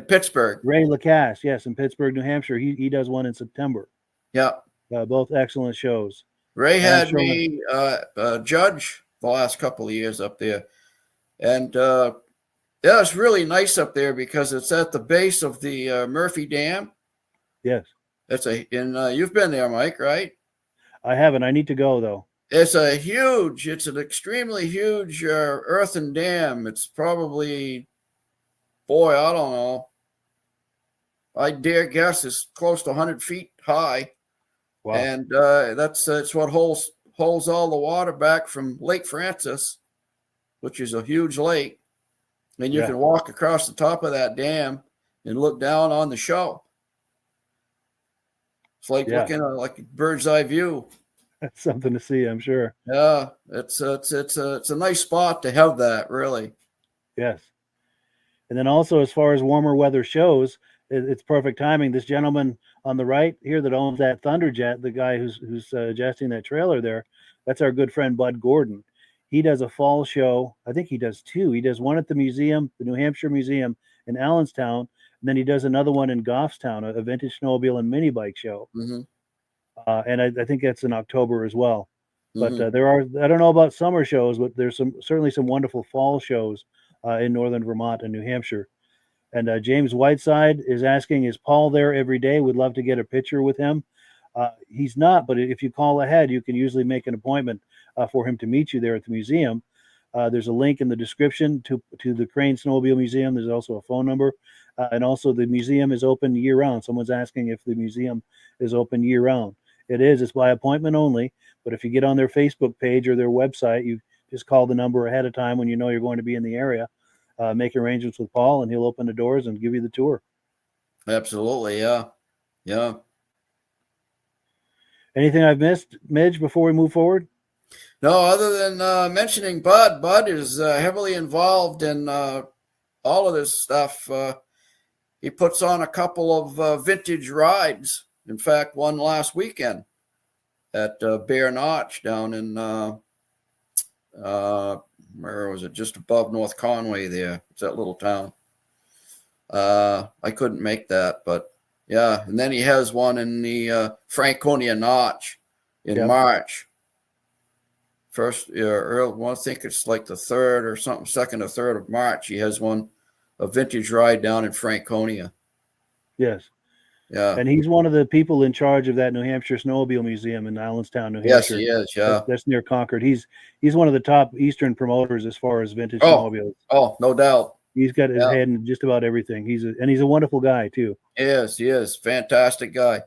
Pittsburgh. Ray Lacasse, yes, in Pittsburgh, New Hampshire. He does one in September. Yeah. Both excellent shows. Ray And I'm had sure me judge the last couple of years up there. And yeah, it's really nice up there because it's at the base of the Murphy Dam. Yes. You've been there, Mike, right? I haven't. I need to go, though. It's an extremely huge earthen dam. It's probably, boy, I don't know. I dare guess it's close to 100 feet high. Wow. And it's what holds all the water back from Lake Francis, which is a huge lake. And you can walk across the top of that dam and look down on the show. It's like looking at like a bird's eye view. That's something to see, I'm sure. Yeah, it's a nice spot to have that, really. Yes. And then also, as far as warmer weather shows, it's perfect timing. This gentleman on the right here that owns that Thunderjet, the guy who's adjusting that trailer there, that's our good friend Bud Gordon. He does a fall show. I think he does two. He does one at the museum, the New Hampshire Museum in Allenstown, and then he does another one in Goffstown, a vintage snowmobile and mini bike show. Mm-hmm. And I think that's in October as well. But Mm-hmm. I don't know about summer shows, but there's certainly some wonderful fall shows in northern Vermont and New Hampshire. And James Whiteside is asking, is Paul there every day? Would love to get a picture with him. He's not, but if you call ahead, you can usually make an appointment for him to meet you there at the museum. There's a link in the description to the Crane Snowmobile Museum. There's also a phone number. And also the museum is open year round. Someone's asking if the museum is open year round. It is. It's by appointment only. But if you get on their Facebook page or their website, you just call the number ahead of time when you know you're going to be in the area. Make arrangements with Paul, and he'll open the doors and give you the tour. Absolutely, yeah. Anything I've missed, Midge, before we move forward? No, other than mentioning Bud. Bud is heavily involved in all of this stuff. He puts on a couple of vintage rides. In fact, one last weekend at Bear Notch down in where was it? Just above North Conway there. It's that little town. I couldn't make that, but yeah. And then he has one in the Franconia Notch in March. First, I think it's like the 3rd or something, 2nd or 3rd of March. He has a vintage ride down in Franconia. Yes. Yeah. And he's one of the people in charge of that New Hampshire Snowmobile Museum in Allenstown, New Hampshire. Yes, he is. Yeah. That's near Concord. He's one of the top Eastern promoters as far as vintage snowmobiles. Oh, no doubt. He's got his head in just about everything. He's a wonderful guy too. Yes, he is. Fantastic guy.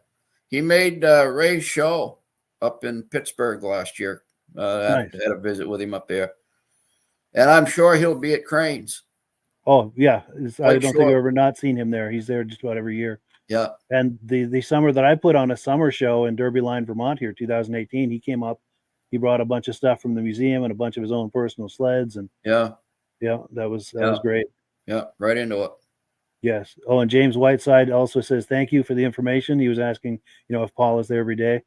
He made Ray's show up in Pittsburgh last year. Nice. Had a visit with him up there. And I'm sure he'll be at Crane's. Oh, yeah. I don't think I've sure. ever not seen him there. He's there just about every year. Yeah. And the summer that I put on a summer show in Derby Line, Vermont here, 2018, he came up. He brought a bunch of stuff from the museum and a bunch of his own personal sleds. And that was great. Yeah, right into it. Yes. Oh, and James Whiteside also says, thank you for the information. He was asking, if Paul is there every day.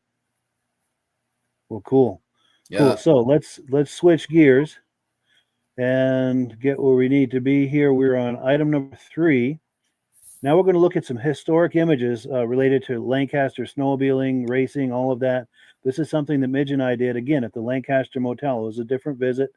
Well, cool. Yeah. Cool. So let's switch gears and get where we need to be here. We're on item number 3. Now we're going to look at some historic images related to Lancaster snowmobiling, racing, all of that. This is something that Midge and I did, again, at the Lancaster Motel. It was a different visit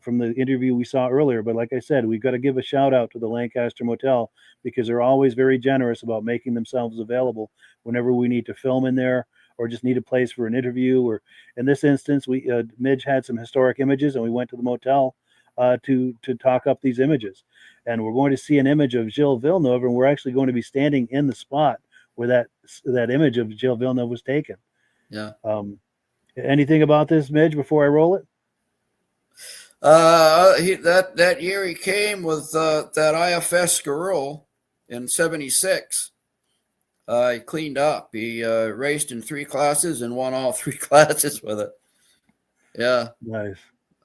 from the interview we saw earlier. But like I said, we've got to give a shout out to the Lancaster Motel because they're always very generous about making themselves available whenever we need to film in there or just need a place for an interview. Or in this instance, Midge had some historic images and we went to the motel to talk up these images. And we're going to see an image of Gilles Villeneuve, and we're actually going to be standing in the spot where that image of Gilles Villeneuve was taken. Yeah. Anything about this, Midge, before I roll it? That year he came with that IFS Scarroux in '76. He cleaned up. He raced in 3 classes and won all 3 classes with it. Yeah. Nice.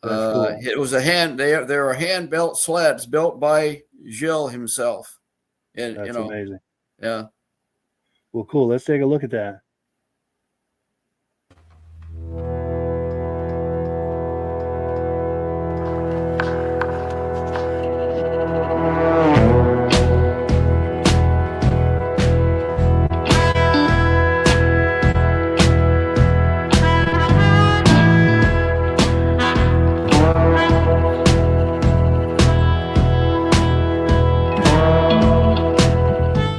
That's cool. It was they were hand-built sleds built by Gilles himself. And, That's amazing. Yeah. Well, cool. Let's take a look at that.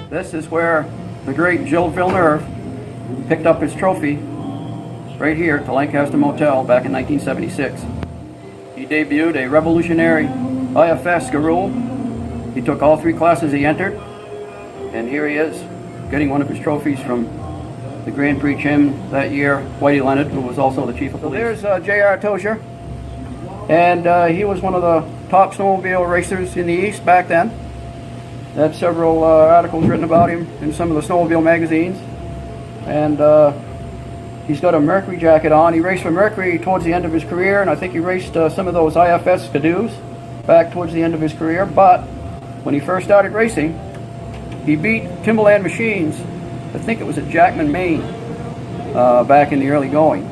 This is where the great Gilles Villeneuve picked up his trophy right here at the Lancaster Motel back in 1976. He debuted a revolutionary IFS Scarroux. He took all 3 classes he entered, and here he is getting one of his trophies from the Grand Prix Chim that year, Whitey Leonard, who was also the chief of police. So there's J.R. Tozier, and he was one of the top snowmobile racers in the East back then. Had several articles written about him in some of the snowmobile magazines, and he's got a Mercury jacket on. He raced for Mercury towards the end of his career, and I think he raced some of those IFS Ski-Doos back towards the end of his career. But when he first started racing, he beat Timberland Machines, I think it was at Jackman, Maine, back in the early going.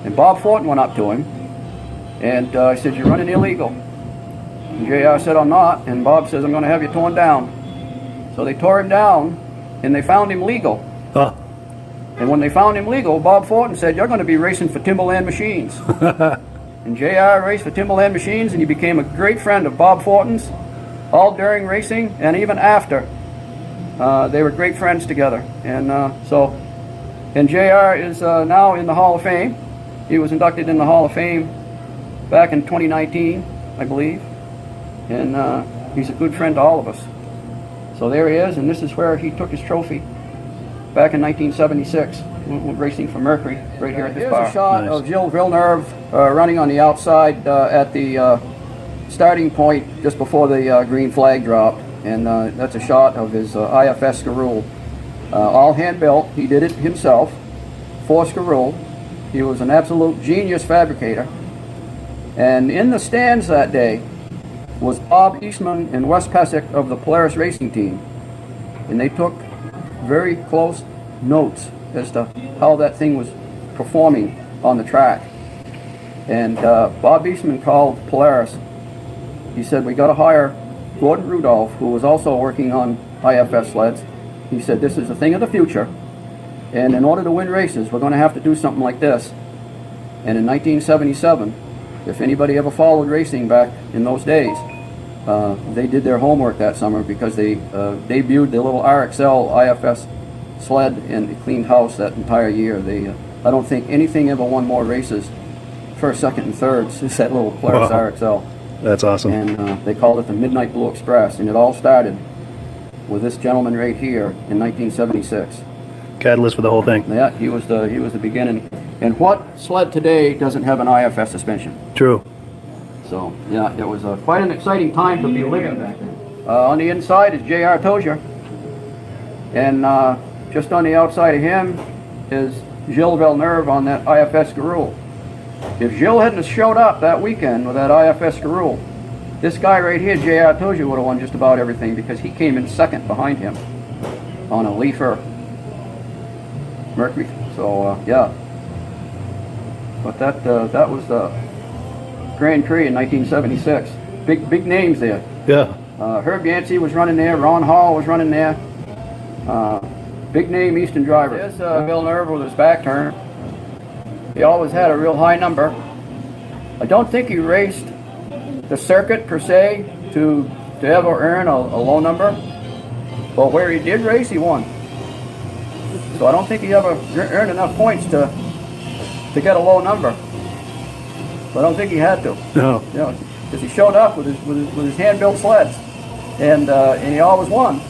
And Bob Fortin went up to him, and he said, "You're running illegal." And JR said, "I'm not." And Bob says, "I'm going to have you torn down." So they tore him down, and they found him legal. Huh. And when they found him legal, Bob Fortin said, "You're going to be racing for Timberland Machines." And JR raced for Timberland Machines, and he became a great friend of Bob Fortin's, all during racing and even after. They were great friends together. And and JR is now in the Hall of Fame. He was inducted in the Hall of Fame back in 2019, I believe. And he's a good friend to all of us. So there he is, and this is where he took his trophy back in 1976, racing for Mercury, right here at this bar. Here's a shot of Gilles Villeneuve running on the outside at the starting point just before the green flag dropped, and that's a shot of his IFS Scarroux. All hand-built. He did it himself, 4 Scarroux. He was an absolute genius fabricator. And in the stands that day was Bob Eastman and Wes Pesic of the Polaris racing team. And they took very close notes as to how that thing was performing on the track. And Bob Eastman called Polaris. He said, "We got to hire Gordon Rudolph, who was also working on IFS sleds." He said, "This is a thing of the future. And in order to win races, we're going to have to do something like this." And in 1977, if anybody ever followed racing back in those days, they did their homework that summer because they debuted the little RXL IFS sled and it cleaned house that entire year. I don't think anything ever won more races, first, second, and thirds, is that little Polaris RXL. That's awesome. And they called it the Midnight Blue Express, and it all started with this gentleman right here in 1976. Catalyst for the whole thing. Yeah, he was the beginning. And what sled today doesn't have an IFS suspension? True. So yeah, it was quite an exciting time to be living back then. On the inside is J.R. Tozier, and just on the outside of him is Gilles Villeneuve on that IFS Scarroux. If Gilles hadn't showed up that weekend with that IFS Scarroux, this guy right here, J.R. Tozier, would have won just about everything because he came in second behind him on a LAPIERRE Mercury. So yeah, but that was the Grand Prix in 1976. Big names there. Yeah. Herb Yancey was running there. Ron Hall was running there. Big name Eastern driver. There's Villeneuve with his back turned. He always had a real high number. I don't think he raced the circuit per se to ever earn a low number, but where he did race, he won. So I don't think he ever earned enough points to get a low number. But I don't think he had to. No. Yeah, because he showed up with his hand-built sleds, and he always won.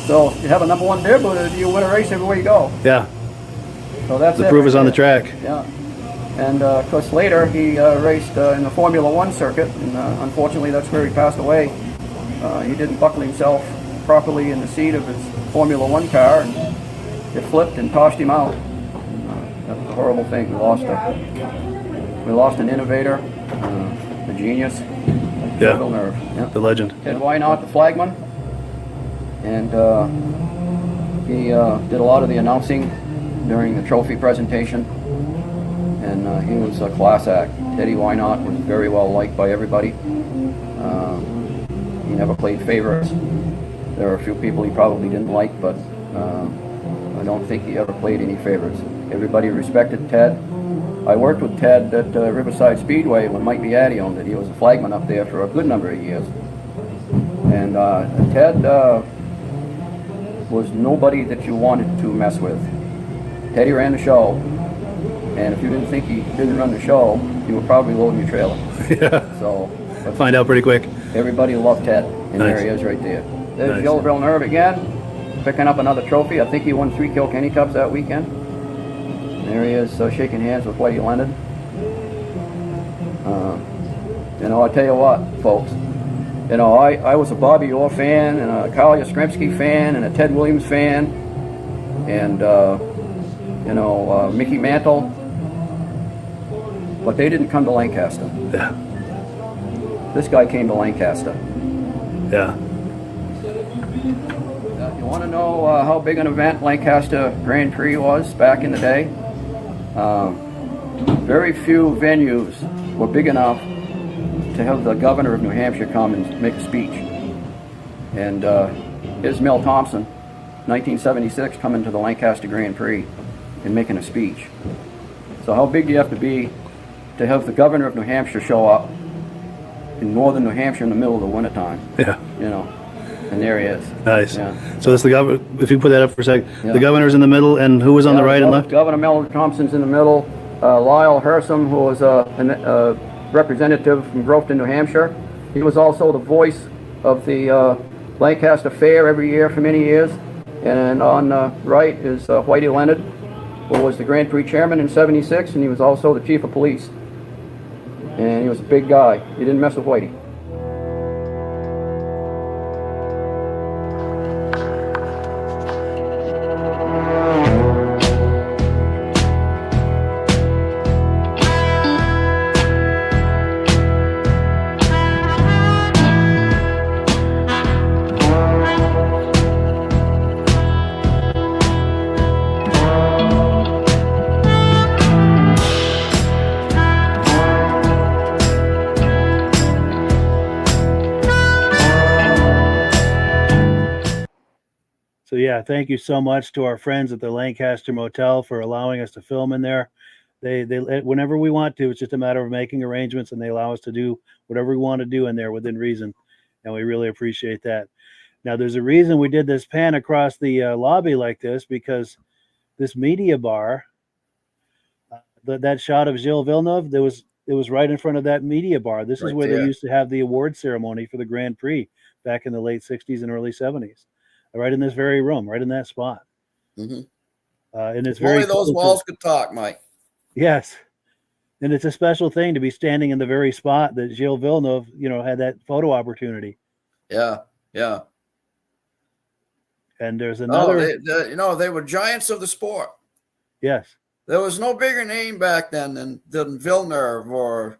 So you have a number one deer boot, you win a race everywhere you go. Yeah. So that's The it proof right is on the there. track. Yeah. And of course later he raced in the Formula One circuit, and unfortunately that's where he passed away. He didn't buckle himself properly in the seat of his Formula One car, and it flipped and tossed him out. That was a horrible thing. We lost an innovator, a genius, Yeah. Villeneuve. Yeah. The legend. Ted Wynot, the flagman, and he did a lot of the announcing during the trophy presentation, and he was a class act. Teddy Wynot was very well liked by everybody. He never played favorites. There are a few people he probably didn't like, but I don't think he ever played any favorites. Everybody respected Ted. I worked with Ted at Riverside Speedway when Mike Beatty owned it. He was a flagman up there for a good number of years. And Ted was nobody that you wanted to mess with. Teddy ran the show, and if you didn't think he didn't run the show, you were probably loading your trailer. Yeah. So Find out pretty quick. everybody loved Ted, and Nice. there he is right there. There's Nice. Joe Villeneuve again, picking up another trophy. I think he won 3 Kilkenny Cups that weekend. And there he is, shaking hands with Whitey Leonard. I tell you what, folks, I was a Bobby Orr fan, and a Carl Yastrzemski fan, and a Ted Williams fan, and Mickey Mantle, but they didn't come to Lancaster. Yeah. This guy came to Lancaster. Yeah. You want to know how big an event Lancaster Grand Prix was back in the day? Very few venues were big enough to have the governor of New Hampshire come and make a speech. And here's Mel Thompson, 1976, coming to the Lancaster Grand Prix and making a speech. So how big do you have to be to have the governor of New Hampshire show up in northern New Hampshire in the middle of the wintertime? Yeah. And there he is. Nice. Yeah. So it's the governor. If you put that up for a sec, Yeah. the governor's in the middle, and who was on the right and left? Governor Mel Thompson's in the middle. Lyle Hersom, who was a representative from Groveton, New Hampshire. He was also the voice of the Lancaster Fair every year for many years. And on the right is Whitey Leonard, who was the Grand Prix chairman in '76, and he was also the chief of police. And he was a big guy. You didn't mess with Whitey. So yeah, thank you so much to our friends at the Lancaster Motel for allowing us to film in there. They whenever we want to, it's just a matter of making arrangements, and they allow us to do whatever we want to do in there within reason, and we really appreciate that. Now, there's a reason we did this pan across the lobby like this, because this media bar, that shot of Gilles Villeneuve, it was right in front of that media bar. This is where they used to have the award ceremony for the Grand Prix back in the late 60s and early 70s. Right in this very room, right in that spot. Mm-hmm. And it's Only very those cool walls could talk, Mike. Yes. And it's a special thing to be standing in the very spot that Gilles Villeneuve, had that photo opportunity. Yeah, yeah. And there's another. They were giants of the sport. Yes. There was no bigger name back then than Villeneuve or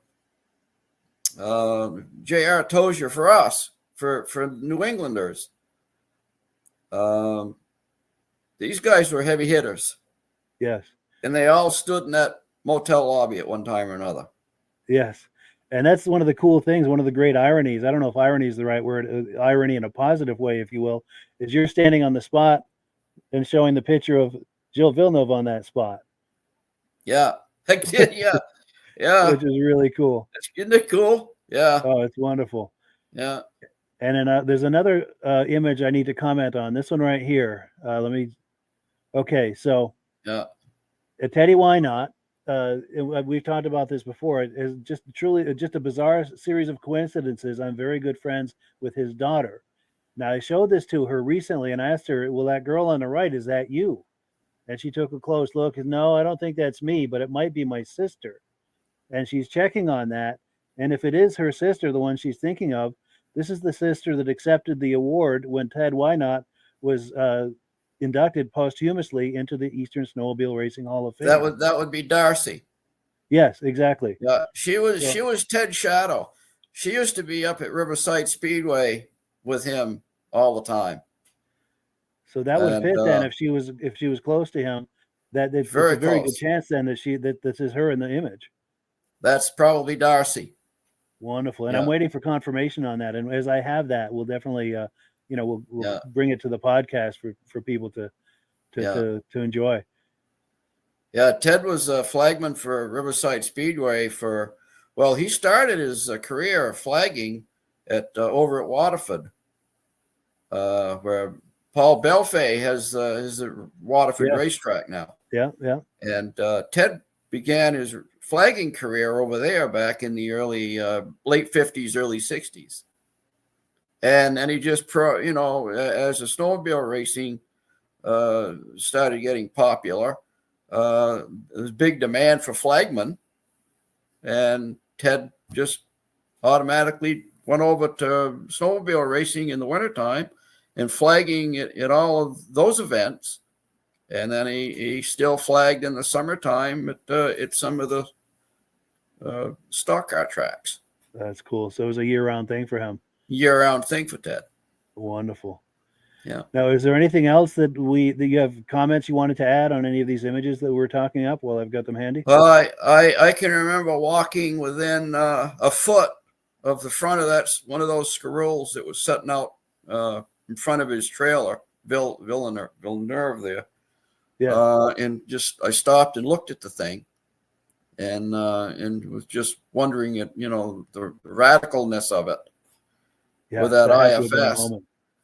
J.R. Tozier for us, for New Englanders. These guys were heavy hitters. Yes. And they all stood in that motel lobby at one time or another. Yes. And that's one of the cool things, one of the great ironies. I don't know if irony is the right word, irony in a positive way, if you will, is you're standing on the spot and showing the picture of Gilles Villeneuve on that spot. Yeah. Yeah. Yeah. Which is really cool. Isn't it cool? Yeah. Oh, it's wonderful. Yeah. And then there's another image I need to comment on. This one right here. Okay, so yeah, Teddy Wynot, we've talked about this before. It is just truly just a bizarre series of coincidences. I'm very good friends with his daughter. Now, I showed this to her recently and asked her, well, that girl on the right, is that you? And she took a close look and, no, I don't think that's me, but it might be my sister. And she's checking on that. And if it is her sister, the one she's thinking of, this is the sister that accepted the award when Ted Wynot was inducted posthumously into the Eastern Snowmobile Racing Hall of Fame. That would be Darcy. Yes, exactly. Yeah, she was Ted's shadow. She used to be up at Riverside Speedway with him all the time. So that would fit then if she was close to him. It's a very good chance then that this is her in the image. That's probably Darcy. Wonderful, and I'm waiting for confirmation on that. And as I have that, we'll definitely, we'll bring it to the podcast for people to enjoy. Yeah, Ted was a flagman for Riverside Speedway he started his career flagging over at Waterford, where Paul Belfay has the Waterford racetrack now. Yeah. And Ted began his flagging career over there back in the late 50s, early 60s. And he just as the snowmobile racing started getting popular, there was big demand for flagmen, and Ted just automatically went over to snowmobile racing in the wintertime and flagging at all of those events. And then he still flagged in the summertime at some of the stock car tracks. That's cool. So it was a year-round thing for him. Year-round thing for Ted. Wonderful. Yeah. Now, is there anything else that you have comments you wanted to add on any of these images that we're talking up while I've got them handy? Well, I can remember walking within a foot of the front of one of those squirrels that was setting out in front of his trailer, Villeneuve there. Yeah. And I stopped and looked at the thing, and was just wondering at the radicalness of it with that IFS.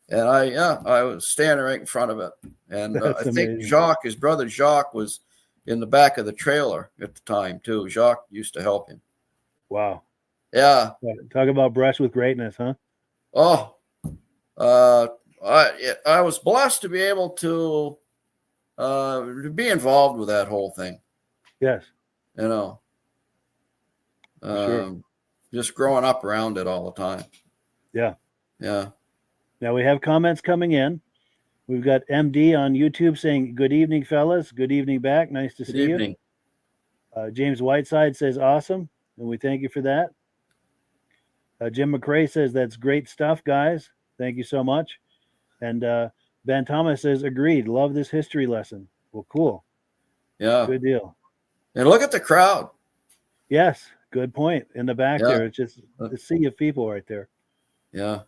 And I was standing right in front of it, and I think Jacques, his brother Jacques, was in the back of the trailer at the time too. Jacques used to help him. Wow. Yeah. Talk about brush with greatness, huh? Oh, I was blessed to be able to be involved with that whole thing. Yes. Sure. Just growing up around it all the time. Yeah. Yeah. Now we have comments coming in. We've got MD on YouTube saying, "Good evening, fellas. Good evening back. Nice to see you." James Whiteside says, "Awesome," and we thank you for that. Jim McCrae says, "That's great stuff, guys. Thank you so much." And Ben Thomas says, "Agreed. Love this history lesson." Well, cool. Yeah. Good deal. And look at the crowd. Yes. Good point. In the back there, it's just a sea of people right there. Yeah.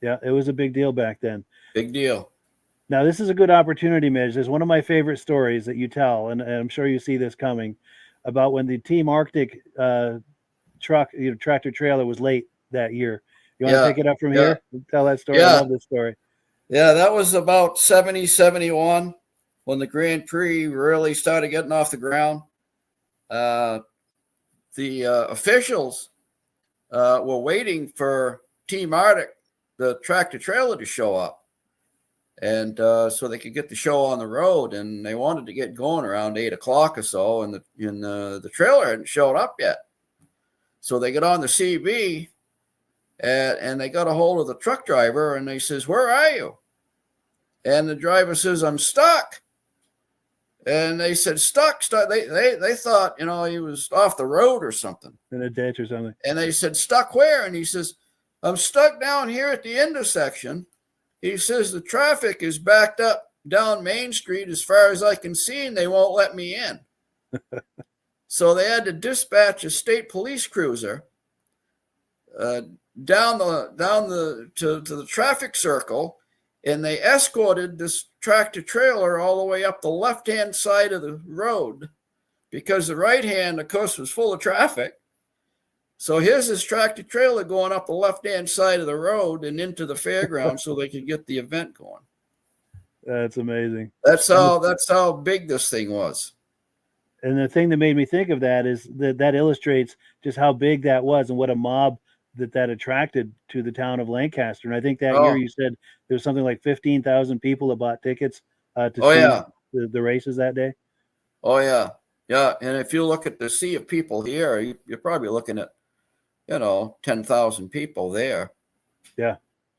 Yeah, it was a big deal back then. Big deal. Now, this is a good opportunity, Midge. There's one of my favorite stories that you tell, and I'm sure you see this coming, about when the Team Arctic tractor trailer was late that year. You want to pick it up from here and tell that story? I love this story. Yeah, that was about 70, 71 when the Grand Prix really started getting off the ground. The officials were waiting for Team Arctic, the tractor trailer, to show up, and so they could get the show on the road. And they wanted to get going around 8 o'clock or so, and the trailer hadn't showed up yet. So they get on the CB, and they got a hold of the truck driver, and they says, "Where are you?" And the driver says, "I'm stuck." And they said, stuck. They thought, he was off the road or something. In a ditch or something. And they said, "Stuck where?" And he says, "I'm stuck down here at the intersection." He says, "The traffic is backed up down Main Street as far as I can see, and they won't let me in." So they had to dispatch a state police cruiser down to the traffic circle, and they escorted this tractor trailer all the way up the left-hand side of the road, because the right hand, of course, was full of traffic. So here's this tractor trailer going up the left-hand side of the road and into the fairground so they could get the event going. That's amazing. That's how big this thing was. And the thing that made me think of that is that illustrates just how big that was and what a mob that attracted to the town of Lancaster. And I think that year Oh, you said there was something like 15,000 people that bought tickets to oh see yeah. the races that day. Oh yeah. Yeah. And if you look at the sea of people here, you're probably looking at, 10,000 people there. Yeah.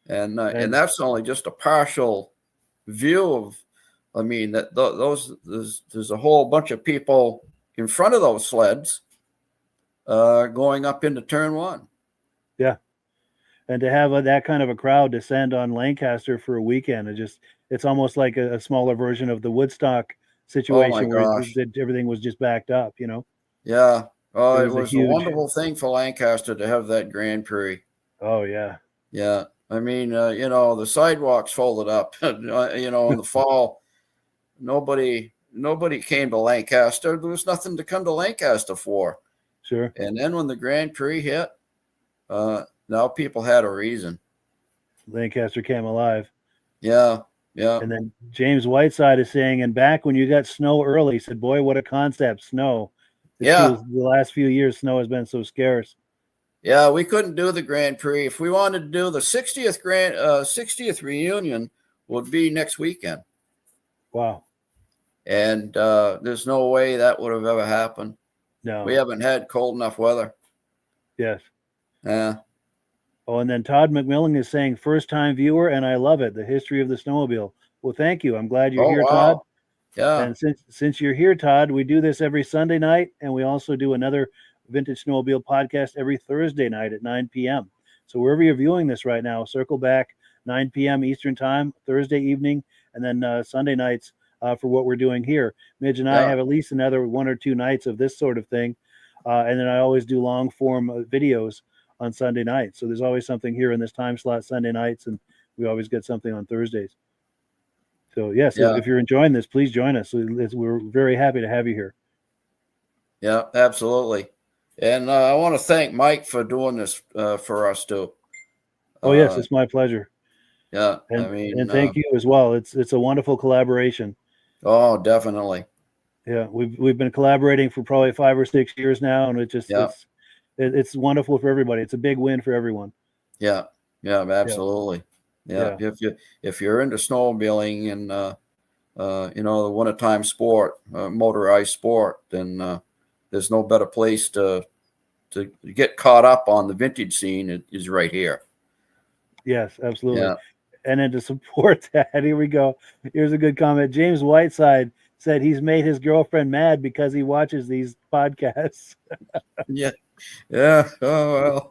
And And that's only just a partial view of, I mean, that there's a whole bunch of people in front of those sleds going up into turn one. yeah. And to have that kind of a crowd descend on Lancaster for a weekend, it's almost like a smaller version of the Woodstock Oh my situation where gosh. everything was just backed up, Yeah. Oh, It it was a was a huge, wonderful thing for Lancaster to have that Grand Prix. oh yeah. Yeah. I mean, the sidewalks folded up, in the fall, nobody came to Lancaster. There was nothing to come to Lancaster for. Sure. And then when the Grand Prix hit, now people had a reason. Lancaster came alive. Yeah. Yeah. And then James Whiteside is saying, and back when you got snow early, he said, boy, what a concept, snow. It's Yeah. true. The last few years, snow has been so scarce. Yeah. We couldn't do the Grand Prix. If we wanted to do the 60th reunion would be next weekend. Wow. And there's no way that would have ever happened. No. We haven't had cold enough weather. Yes. Yeah. Oh, and then Todd McMillan is saying, first time viewer, and I love it. The history of the snowmobile. Well, thank you. I'm glad you're Oh, here, wow. Todd. Yeah. And since you're here, Todd, we do this every Sunday night, and we also do another Vintage Snowmobile podcast every Thursday night at 9 p.m. So wherever you're viewing this right now, circle back 9 p.m. Eastern time, Thursday evening, and then Sunday nights for what we're doing here. Midge and I Yeah. have at least another 1 or 2 nights of this sort of thing. And then I always do long form videos on Sunday nights. So there's always something here in this time slot Sunday nights, and we always get something on Thursdays. So yes, Yeah. if you're enjoying this, please join us. We're very happy to have you here. Yeah, absolutely. And I want to thank Mike for doing this for us too. Oh yes, it's my pleasure. Yeah, And I mean, and thank you as well. It's a wonderful collaboration. Oh, definitely. Yeah, we've been collaborating for probably 5 or 6 years now, and Yeah. it's wonderful for everybody. It's a big win for everyone. Yeah, yeah, absolutely. Yeah, if you're into snowmobiling and the wintertime sport, motorized sport, then there's no better place to get caught up on the vintage scene is right here. Yes, absolutely. Yeah. And then to support that, here we go. Here's a good comment. James Whiteside said he's made his girlfriend mad because he watches these podcasts. Yeah. Yeah. Oh well.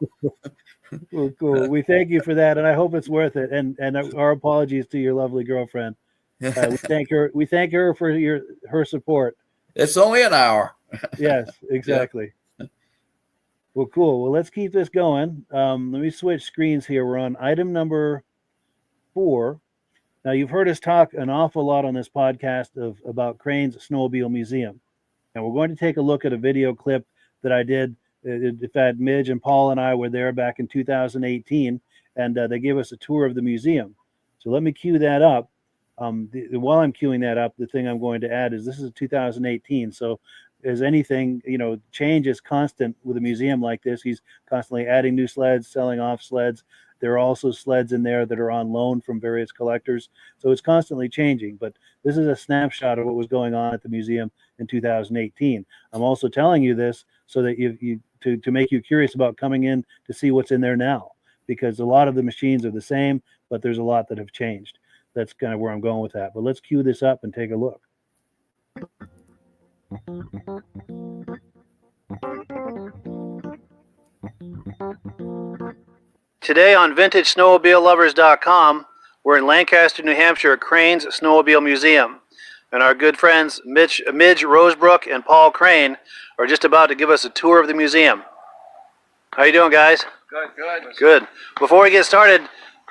Well, cool. We thank you for that, and I hope it's worth it. And our apologies to your lovely girlfriend. We thank her. We thank her for her support. It's only an hour. Yes, exactly. Well, cool. Well, let's keep this going. Let me switch screens here. We're on item number 4. Now, you've heard us talk an awful lot on this podcast about Crane's Snowmobile Museum, and we're going to take a look at a video clip that I did. In fact, Midge and Paul and I were there back in 2018, and they gave us a tour of the museum. So let me cue that up. While I'm queuing that up, the thing I'm going to add is this is 2018. So as anything, change is constant with a museum like this. He's constantly adding new sleds, selling off sleds. There are also sleds in there that are on loan from various collectors. So it's constantly changing. But this is a snapshot of what was going on at the museum in 2018. I'm also telling you this so that to make you curious about coming in to see what's in there now, because a lot of the machines are the same, but there's a lot that have changed. That's kind of where I'm going with that. But let's cue this up and take a look. Today on VintageSnowmobileLovers.com, we're in Lancaster, New Hampshire at Crane's Snowmobile Museum. And our good friends Midge Rosebrook and Paul Crane are just about to give us a tour of the museum. How you doing, guys? Good. Good. Before we get started,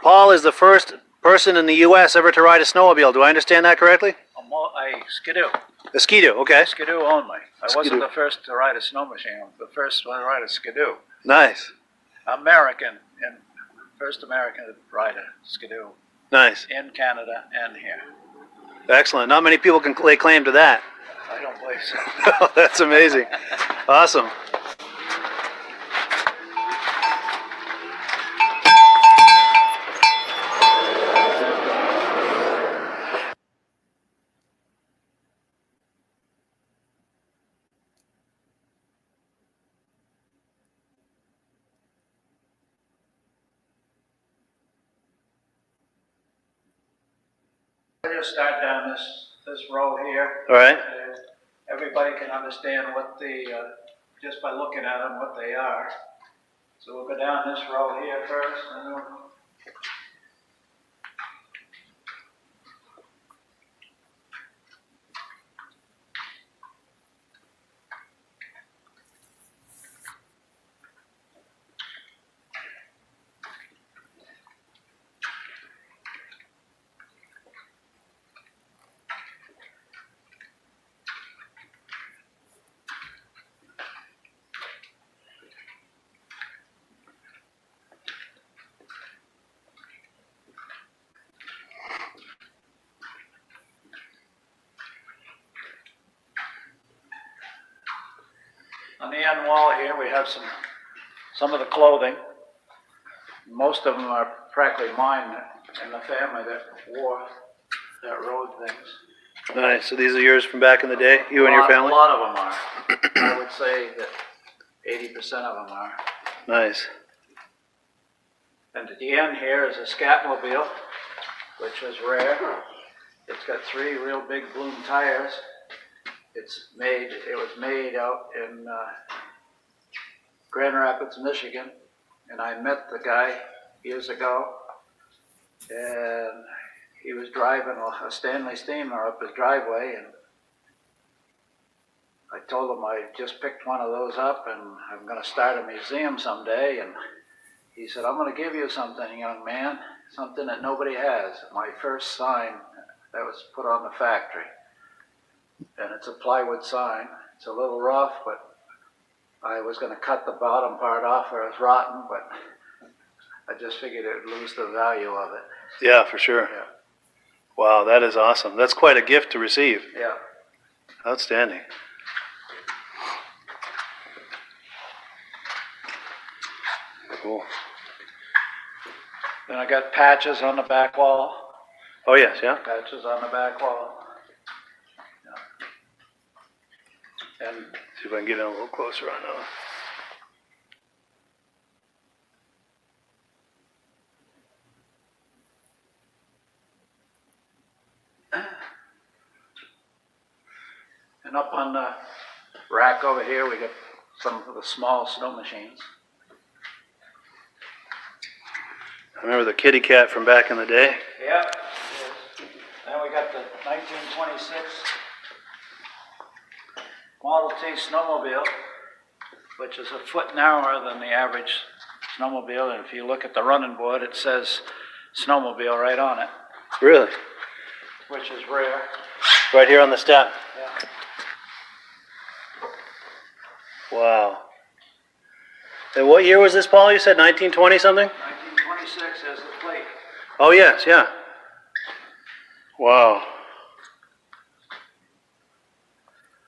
Paul is the first person in the U.S. ever to ride a snowmobile. Do I understand that correctly? I skidoo. A skidoo, okay. Skidoo only. I Skidoo. wasn't the first to ride a snow machine. I was the first one to ride a skidoo. Nice. American, and first American to ride a skidoo Nice. in Canada and here. Excellent. Not many people can lay claim to that. I don't believe so. That's amazing. Awesome. I'll just start down this row here. All right. Everybody can understand what just by looking at them, what they are. So we'll go down this row here first, and then on the end wall here, we have some of the clothing. Most of them are practically mine and the family that rode things. Nice. So these are yours from back in the day, you and your family? A lot of them are. I would say that 80% of them are. Nice. And at the end here is a Scatmobile, which is rare. It's got 3 real big bloom tires. It was made out in Grand Rapids, Michigan, and I met the guy years ago, and he was driving a Stanley steamer up his driveway, and I told him I just picked one of those up and I'm going to start a museum someday, and he said, I'm going to give you something, young man, something that nobody has. My first sign that was put on the factory. And it's a plywood sign. It's a little rough, but I was going to cut the bottom part off where it was rotten, but I just figured it would lose the value of it. Yeah, for sure. Yeah. Wow, that is awesome. That's quite a gift to receive. Yeah. Outstanding. Cool. Then I got patches on the back wall. Oh, yes, yeah. Patches on the back wall. Yeah. And See if I can get in a little closer on that. And up on the rack over here, we got some of the small snow machines. I remember the kitty cat from back in the day. Yeah. Then we got the 1926 Model T snowmobile, which is a foot narrower than the average snowmobile. And if you look at the running board, it says snowmobile right on it, Really? which is rare. Right here on the step. Yeah. Wow. And what year was this, Paul? You said 1920 something? 1926 is the plate. Oh, yes, yeah. Wow.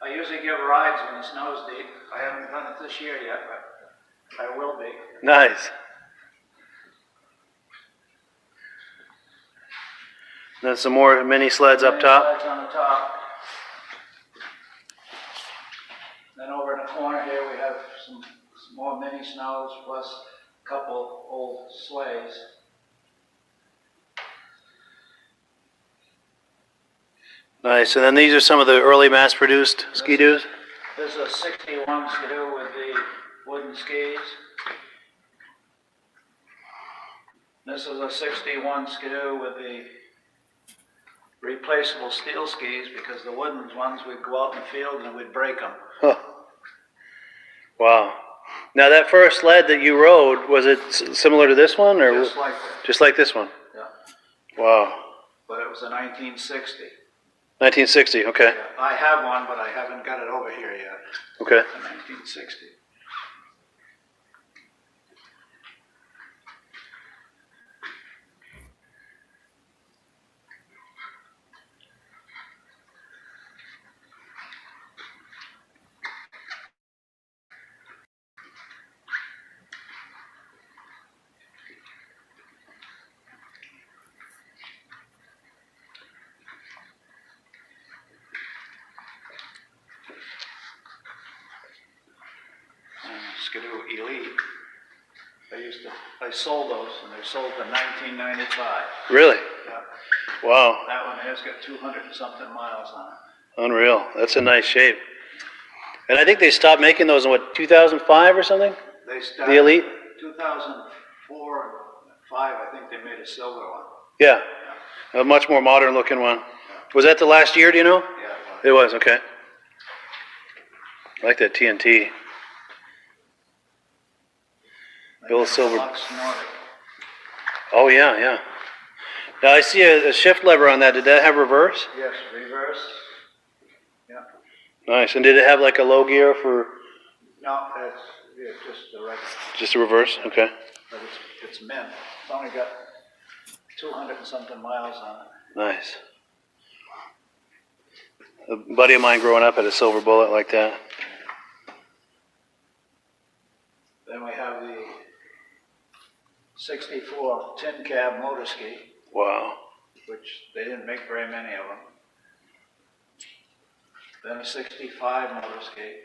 I usually give rides when the snow's deep. I haven't done it this year yet, but I will be. Nice. Then some more mini sleds up top. Sleds on the top. Then over in the corner here, we have some more mini snows plus a couple old sleighs. Nice. And then these are some of the early mass-produced ski-doos? This is a 61 Skidoo with the wooden skis. This is a 61 Skidoo with the replaceable steel skis, because the wooden ones we'd go out in the field and we'd break them. Huh. Wow. Now that first sled that you rode, was it similar to this one, or Just like that. just like this one? Yeah. Wow. But it was a 1960. 1960. Okay. Yeah. I have one, but I haven't got it over here yet. Okay. The 1960. Skidoo Elite. I sold those, and they sold for $19.95. Really? Yeah. Wow. That one has got 200 and something miles on it. Unreal. That's a nice shape. And I think they stopped making those in what, 2005 or something? They started The Elite? 2004 and 5, I think they made a silver one. Yeah. A much more modern looking one. Was that the last year, do you know? Yeah. It was, okay. I like that TNT. Bill Silver. Lux Nordic. Oh, yeah, yeah. Now I see a shift lever on that. Did that have reverse? Yes, reverse. Yeah. Nice. And did it have like a low gear for No, it's just the regular. just a reverse? Okay. But it's mint. It's only got 200 and something miles on it. Nice. A buddy of mine growing up had a silver bullet like that. Then we have the 64 tin cab motor ski, Wow. which they didn't make very many of them. Then a 65 motor ski.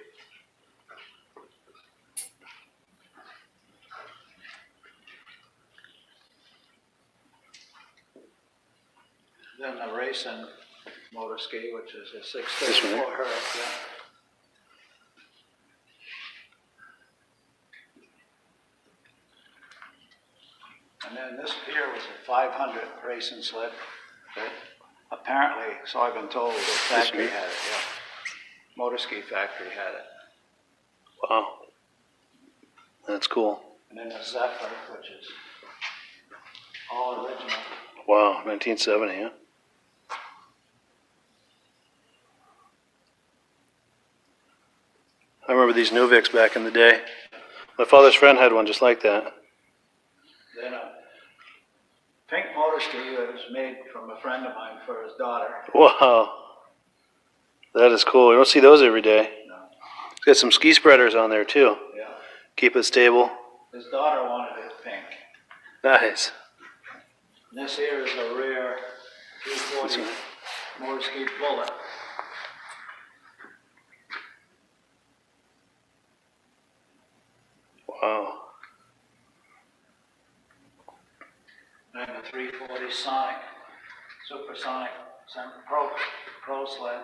Then the racing motor ski, which is a 634 Herc. Yeah. And then this here was a 500 racing sled that apparently, so I've been told, the factory had it, yeah. Motor ski factory had it. Wow. That's cool. And then the Zephyr, which is all original. Wow. 1970, yeah. I remember these Nuvics back in the day. My father's friend had one just like that. Then a pink motor ski that was made from a friend of mine for his daughter. Wow. That is cool. You don't see those every day. No. It's got some ski spreaders on there too. Yeah. Keep it stable. His daughter wanted it pink. Nice. And this here is a rare 340 motor ski bullet. Wow. And the 340 Sonic, Supersonic, Pro sled.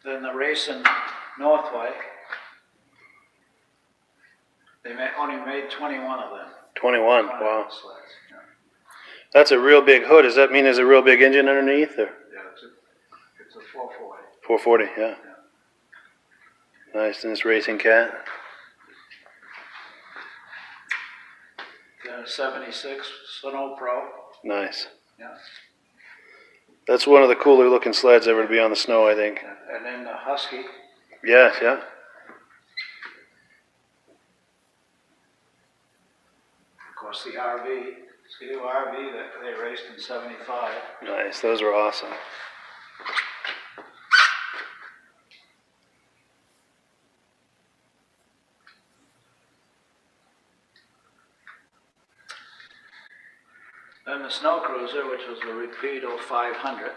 Then the racing Northway. They only made 21 of them. 21. 21 Wow. sleds. Yeah. That's a real big hood. Does that mean there's a real big engine underneath? Or Yeah, it's a 440. 440, yeah. Nice. And this racing cat. Then a 76 Snow Pro. Nice. Yeah. That's one of the cooler looking sleds ever to be on the snow, I think. And then the Husky. Yes, yeah. Of course, the RV, Skidoo RV that they raced in 75. Nice. Those are awesome. Then the Snow Cruiser, which was the Rapido 500,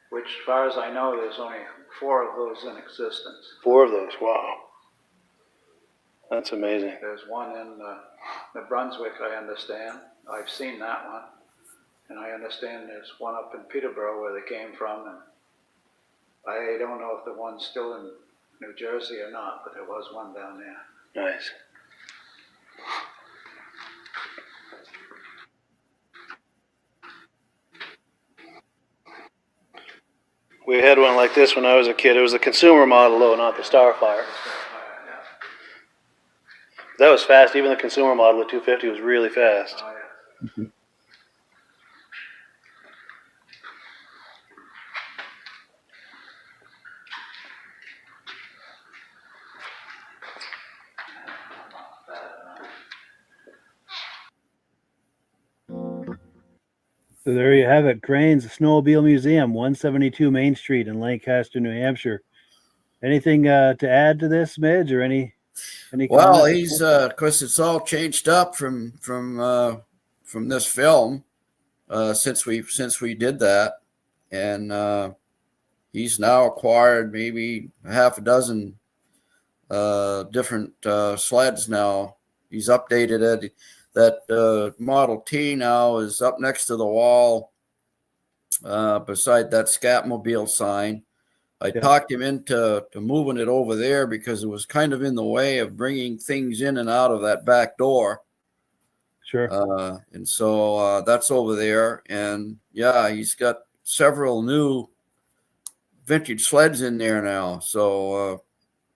which, as far as I know, there's only 4 of those in existence. 4 of those. Wow. That's amazing. There's one in New Brunswick, I understand. I've seen that one. And I understand there's one up in Peterborough where they came from. And I don't know if the one's still in New Jersey or not, but there was one down there. Nice. We had one like this when I was a kid. It was a consumer model, though, not the Starfire. Yeah. That was fast. Even the consumer model, the 250, was really fast. Oh, yeah. So there you have it. Crane's Snowmobile Museum, 172 Main Street in Lancaster, New Hampshire. Anything to add to this, Midge, or any Well, comments? he's of course it's all changed up from this film since we did that. and he's now acquired maybe half a dozen different sleds now. He's updated it. That Model T now is up next to the wall beside that Scatmobile sign. I talked him into moving it over there because it was kind of in the way of bringing things in and out of that back door. Sure. And so that's over there. And yeah, he's got several new vintage sleds in there now. So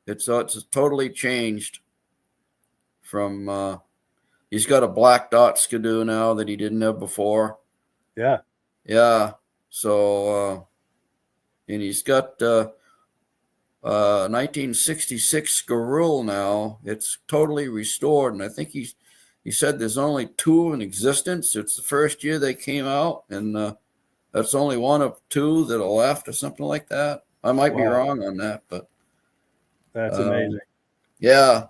it's totally changed from he's got a black dot Skidoo now that he didn't have before. Yeah. Yeah. So and he's got 1966 Scarul now. It's totally restored, and I think he said there's only 2 in existence. It's the first year they came out, and that's only one of 2 that are left, or something like that. I might be wrong on that, but that's amazing. Yeah,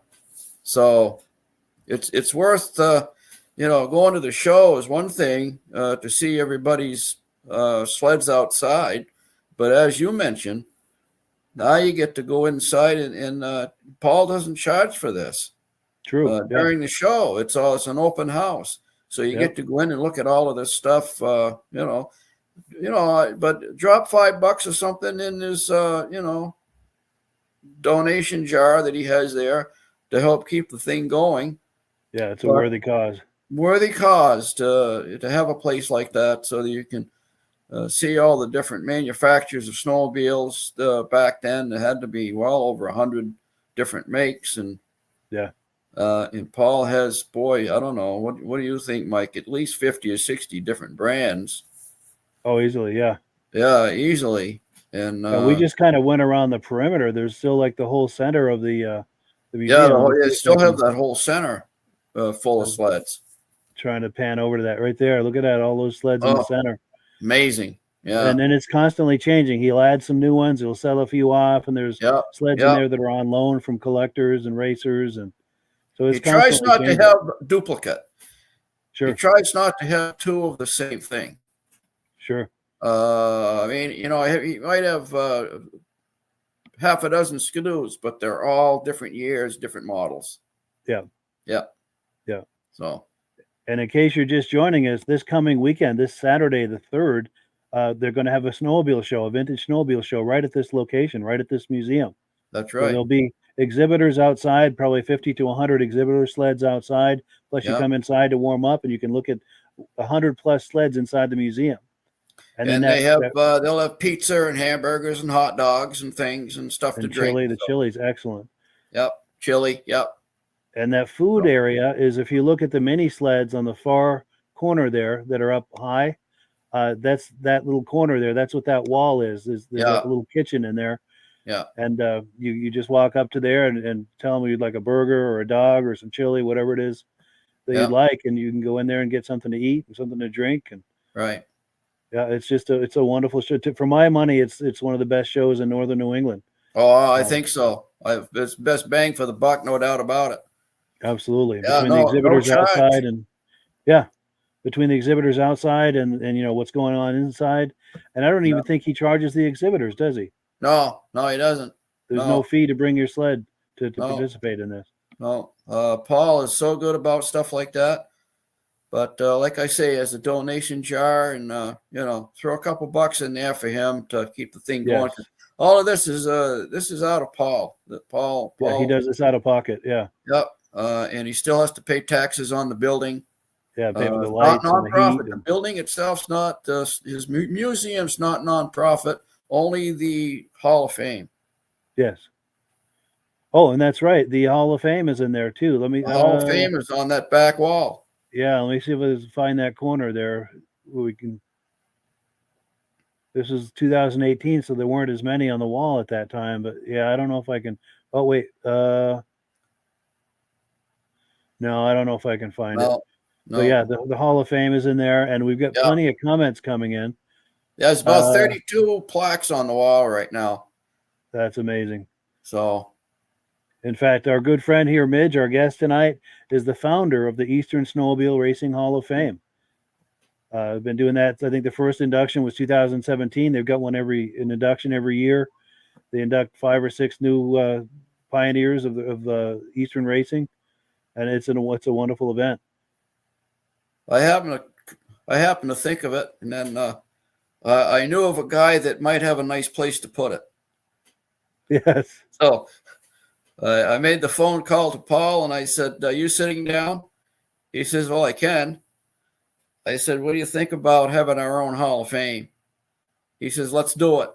so it's worth going to the show is one thing to see everybody's sleds outside, but as you mentioned, now you get to go inside, and Paul doesn't charge for this. True. During the show, it's an open house, so you get to go in and look at all of this stuff. But drop $5 or something in his donation jar that he has there to help keep the thing going. Yeah, it's a worthy cause. Worthy cause to have a place like that, so that you can see all the different manufacturers of snowmobiles. Back then, there had to be well over 100 different makes, and and Paul has, boy, I don't know, what do you think, Mike? At least 50 or 60 different brands. Oh, easily, yeah. Yeah, easily. And we just kind of went around the perimeter. There's still like the whole center of the museum. Yeah, they still have that whole center full of sleds. Trying to pan over to that right there. Look at that, all those sleds in the center. Amazing. Yeah. And then it's constantly changing. He'll add some new ones. He'll sell a few off, and there's sleds in there that are on loan from collectors and racers, and so it's. He tries not to have duplicate. Sure. He tries not to have 2 of the same thing. Sure. I mean, he might have half a dozen Skidoos, but they're all different years, different models. Yeah. Yeah. Yeah. So. And in case you're just joining us, this coming weekend, this Saturday, the 3rd, they're going to have a snowmobile show, a vintage snowmobile show right at this location, right at this museum. That's right. So there'll be exhibitors outside, probably 50 to 100 exhibitor sleds outside. Plus you come inside to warm up, and you can look at 100 plus sleds inside the museum. And then they'll have pizza and hamburgers and hot dogs and things and stuff to drink. The chili's excellent. Yep. Chili. Yep. And that food area is, if you look at the mini sleds on the far corner there that are up high, that's that little corner there. That's what that wall is. There's a little kitchen in there. Yeah. And you just walk up to there and tell them you'd like a burger or a dog or some chili, whatever it is that you'd like, and you can go in there and get something to eat and something to drink. And right. Yeah, it's a wonderful show. For my money, it's one of the best shows in northern New England. Oh, I think so. It's best bang for the buck, no doubt about it. Absolutely. Yeah, between the exhibitors outside between the exhibitors outside and what's going on inside. And I don't even think he charges the exhibitors, does he? No, he doesn't. There's no fee to bring your sled to participate in this. No. Paul is so good about stuff like that. But like I say, as a donation jar, and throw a couple bucks in there for him to keep the thing going. All of this is out of Paul. Paul. Yeah, he does this out of pocket. Yeah. Yep. And he still has to pay taxes on the building. Yeah, pay for the lights and the heat. The building itself's not. His museum's not nonprofit. Only the Hall of Fame. Yes. Oh, and that's right. The Hall of Fame is in there too. The Hall of Fame is on that back wall. Yeah, let me see if I can find that corner there. We can. This is 2018, so there weren't as many on the wall at that time. But yeah, I don't know if I can. Oh wait, no, I don't know if I can find it. No. But yeah, the Hall of Fame is in there, and we've got plenty of comments coming in. There's about 32 plaques on the wall right now. That's amazing. So. In fact, our good friend here, Midge, our guest tonight, is the founder of the Eastern Snowmobile Racing Hall of Fame. I've been doing that. I think the first induction was 2017. They've got an induction every year. They induct 5 or 6 new pioneers of Eastern racing, and it's a wonderful event. I happen to think of it, and then I knew of a guy that might have a nice place to put it. Yes. So I made the phone call to Paul, and I said, "Are you sitting down?" He says, "Well, I can." I said, "What do you think about having our own Hall of Fame?" He says, "Let's do it."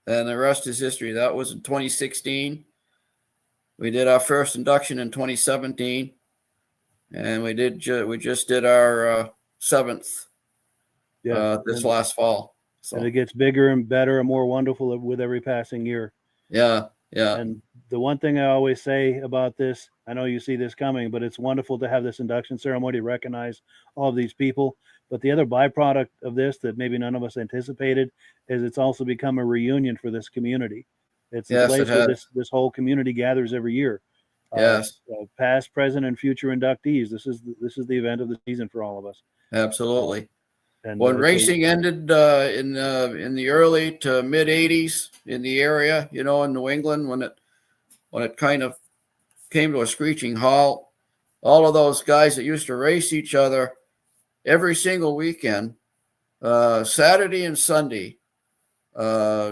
And the rest is history. That was in 2016. We did our first induction in 2017, and we just did our 7th this last fall. So. And it gets bigger and better and more wonderful with every passing year. Yeah. And the one thing I always say about this, I know you see this coming, but it's wonderful to have this induction ceremony to recognize all of these people. But the other byproduct of this that maybe none of us anticipated is it's also become a reunion for this community. It's a place where this whole community gathers every year. Yes. Past, present, and future inductees. This is the event of the season for all of us. Absolutely. And when racing ended in the early to mid 80s in the area, in New England, when it kind of came to a screeching halt, all of those guys that used to race each other every single weekend, Saturday and Sunday, they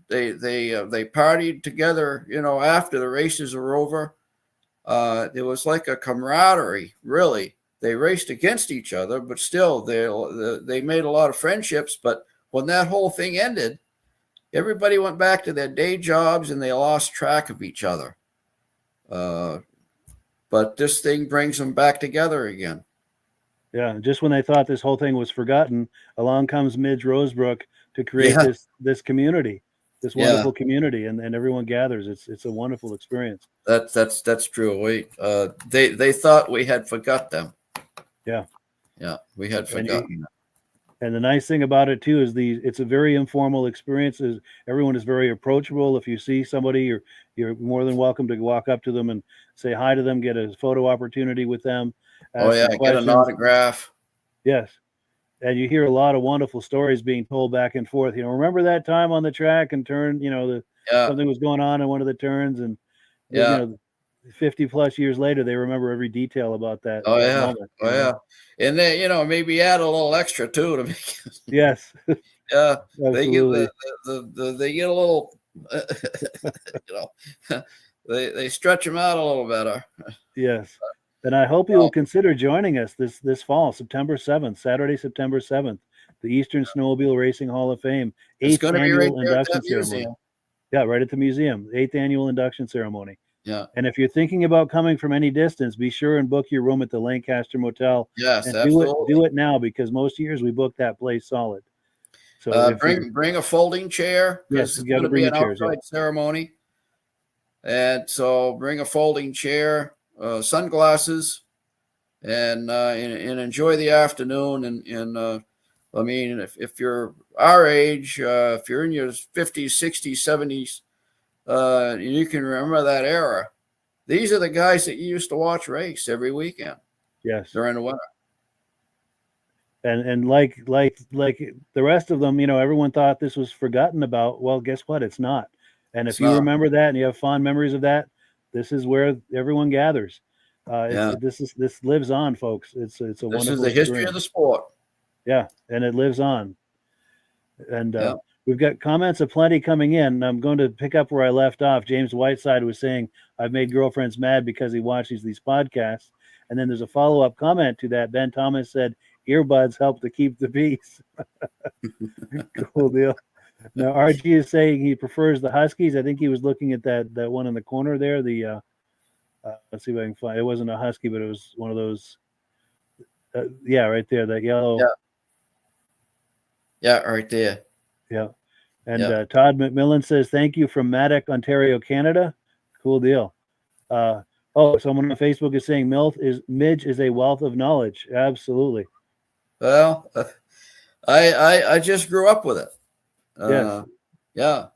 partied together, after the races were over. It was like a camaraderie, really. They raced against each other, but still they made a lot of friendships. But when that whole thing ended, everybody went back to their day jobs and they lost track of each other. But this thing brings them back together again. Yeah, just when they thought this whole thing was forgotten, along comes Midge Rosebrook to create this community, this wonderful community, and everyone gathers. It's a wonderful experience. That's true. They thought we had forgot them. Yeah, we had forgotten. And the nice thing about it too is it's a very informal experience. Everyone is very approachable. If you see somebody, you're more than welcome to walk up to them and say hi to them, get a photo opportunity with them. Get an autograph. Yes. And you hear a lot of wonderful stories being told back and forth. Remember that time on the track and turn, something was going on in one of the turns, and 50 plus years later, they remember every detail about that. Moment, and then maybe add a little extra too to make it. Yes. Yeah, absolutely. They get a little, they stretch them out a little better. Yes. And I hope you will consider joining us this fall, September 7th, Saturday, September 7th, the Eastern Snowmobile Racing Hall of Fame, 8th annual induction ceremony. Yeah, right at the museum, 8th annual induction ceremony. Yeah. And if you're thinking about coming from any distance, be sure and book your room at the Lancaster Motel. Yes, and absolutely. Do it now, because most years we book that place solid. So bring a folding chair. Yes, it's going to be an outside ceremony. And so bring a folding chair, sunglasses, and enjoy the afternoon. And I mean, if you're our age, if you're in your 50s, 60s, 70s, you can remember that era. These are the guys that you used to watch race every weekend. Yes, during the winter. And like the rest of them, everyone thought this was forgotten about. Well, guess what? It's not. And if you remember that and you have fond memories of that, this is where everyone gathers. This lives on, folks. It's a wonderful. This is the history of the sport. Yeah, and it lives on. And we've got comments aplenty coming in. I'm going to pick up where I left off. James Whiteside was saying, "I've made girlfriends mad because he watches these podcasts." And then there's a follow-up comment to that. Ben Thomas said, "Earbuds help to keep the peace." Cool deal. Now RG is saying he prefers the Huskies. I think he was looking at that one in the corner there. The let's see if I can find. It wasn't a Husky, but it was one of those. Yeah, right there, that yellow. Yeah, right there. Yeah. And Todd McMillan says, "Thank you from Maddock, Ontario, Canada." Cool deal. Someone on Facebook is saying Midge is a wealth of knowledge. Absolutely. Well, I just grew up with it. Yes. Yeah.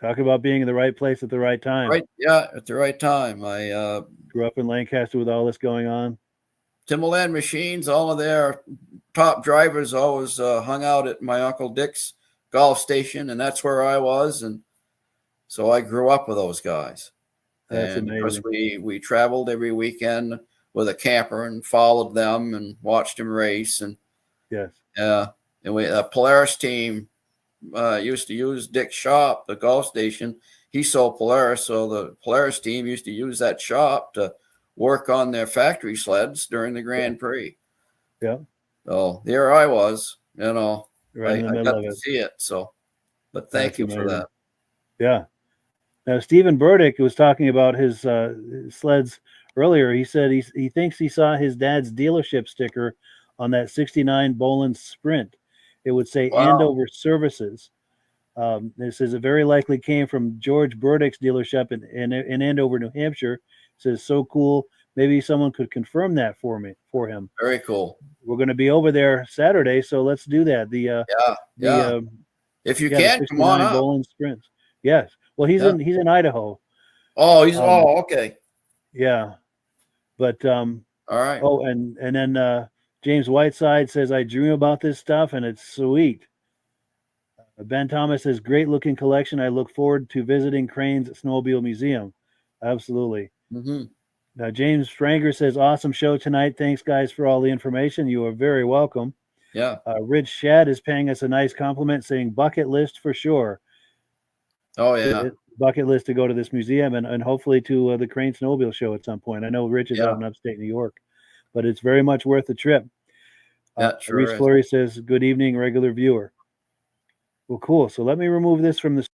Talk about being in the right place at the right time. Right. Yeah, at the right time. I grew up in Lancaster with all this going on. Timberland Machines, all of their top drivers always hung out at my Uncle Dick's golf station, and that's where I was. And so I grew up with those guys. That's and of course amazing. we traveled every weekend with a camper and followed them and watched them race. And Yes. and we Polaris team used to use Dick's shop, the golf station. He sold Polaris, so the Polaris team used to use that shop to work on their factory sleds during the Grand Prix. Yeah. So there I was, Right in the I middle got of to it. see it. So, but thank That's you for amazing. that. Yeah. Now, Stephen Burdick was talking about his sleds earlier. He said he thinks he saw his dad's dealership sticker on that 69 Bolin Sprint. It would say Wow. Andover Services. It says it very likely came from George Burdick's dealership in Andover, New Hampshire. It says, so cool. Maybe someone could confirm that for him. Very cool. We're going to be over there Saturday, so let's do that. If you the can, come on 69 up. Bolin Sprint. Yes. Well, he's in Idaho. Oh, okay. Yeah. But All right. oh, and then James Whiteside says, I dream about this stuff and it's sweet. Ben Thomas says, great looking collection. I look forward to visiting Crane's Snowmobile Museum. Absolutely. Mm-hmm. Now, James Franger says, awesome show tonight. Thanks, guys, for all the information. You are very welcome. Yeah. Rich Shad is paying us a nice compliment, saying bucket list for sure. Oh, yeah. Bucket list to go to this museum and hopefully to the Crane Snowmobile show at some point. I know Rich is out in upstate New York, but it's very much worth the trip. That sure Reese is. Fleury says, good evening, regular viewer. Well, cool. So let me remove this from the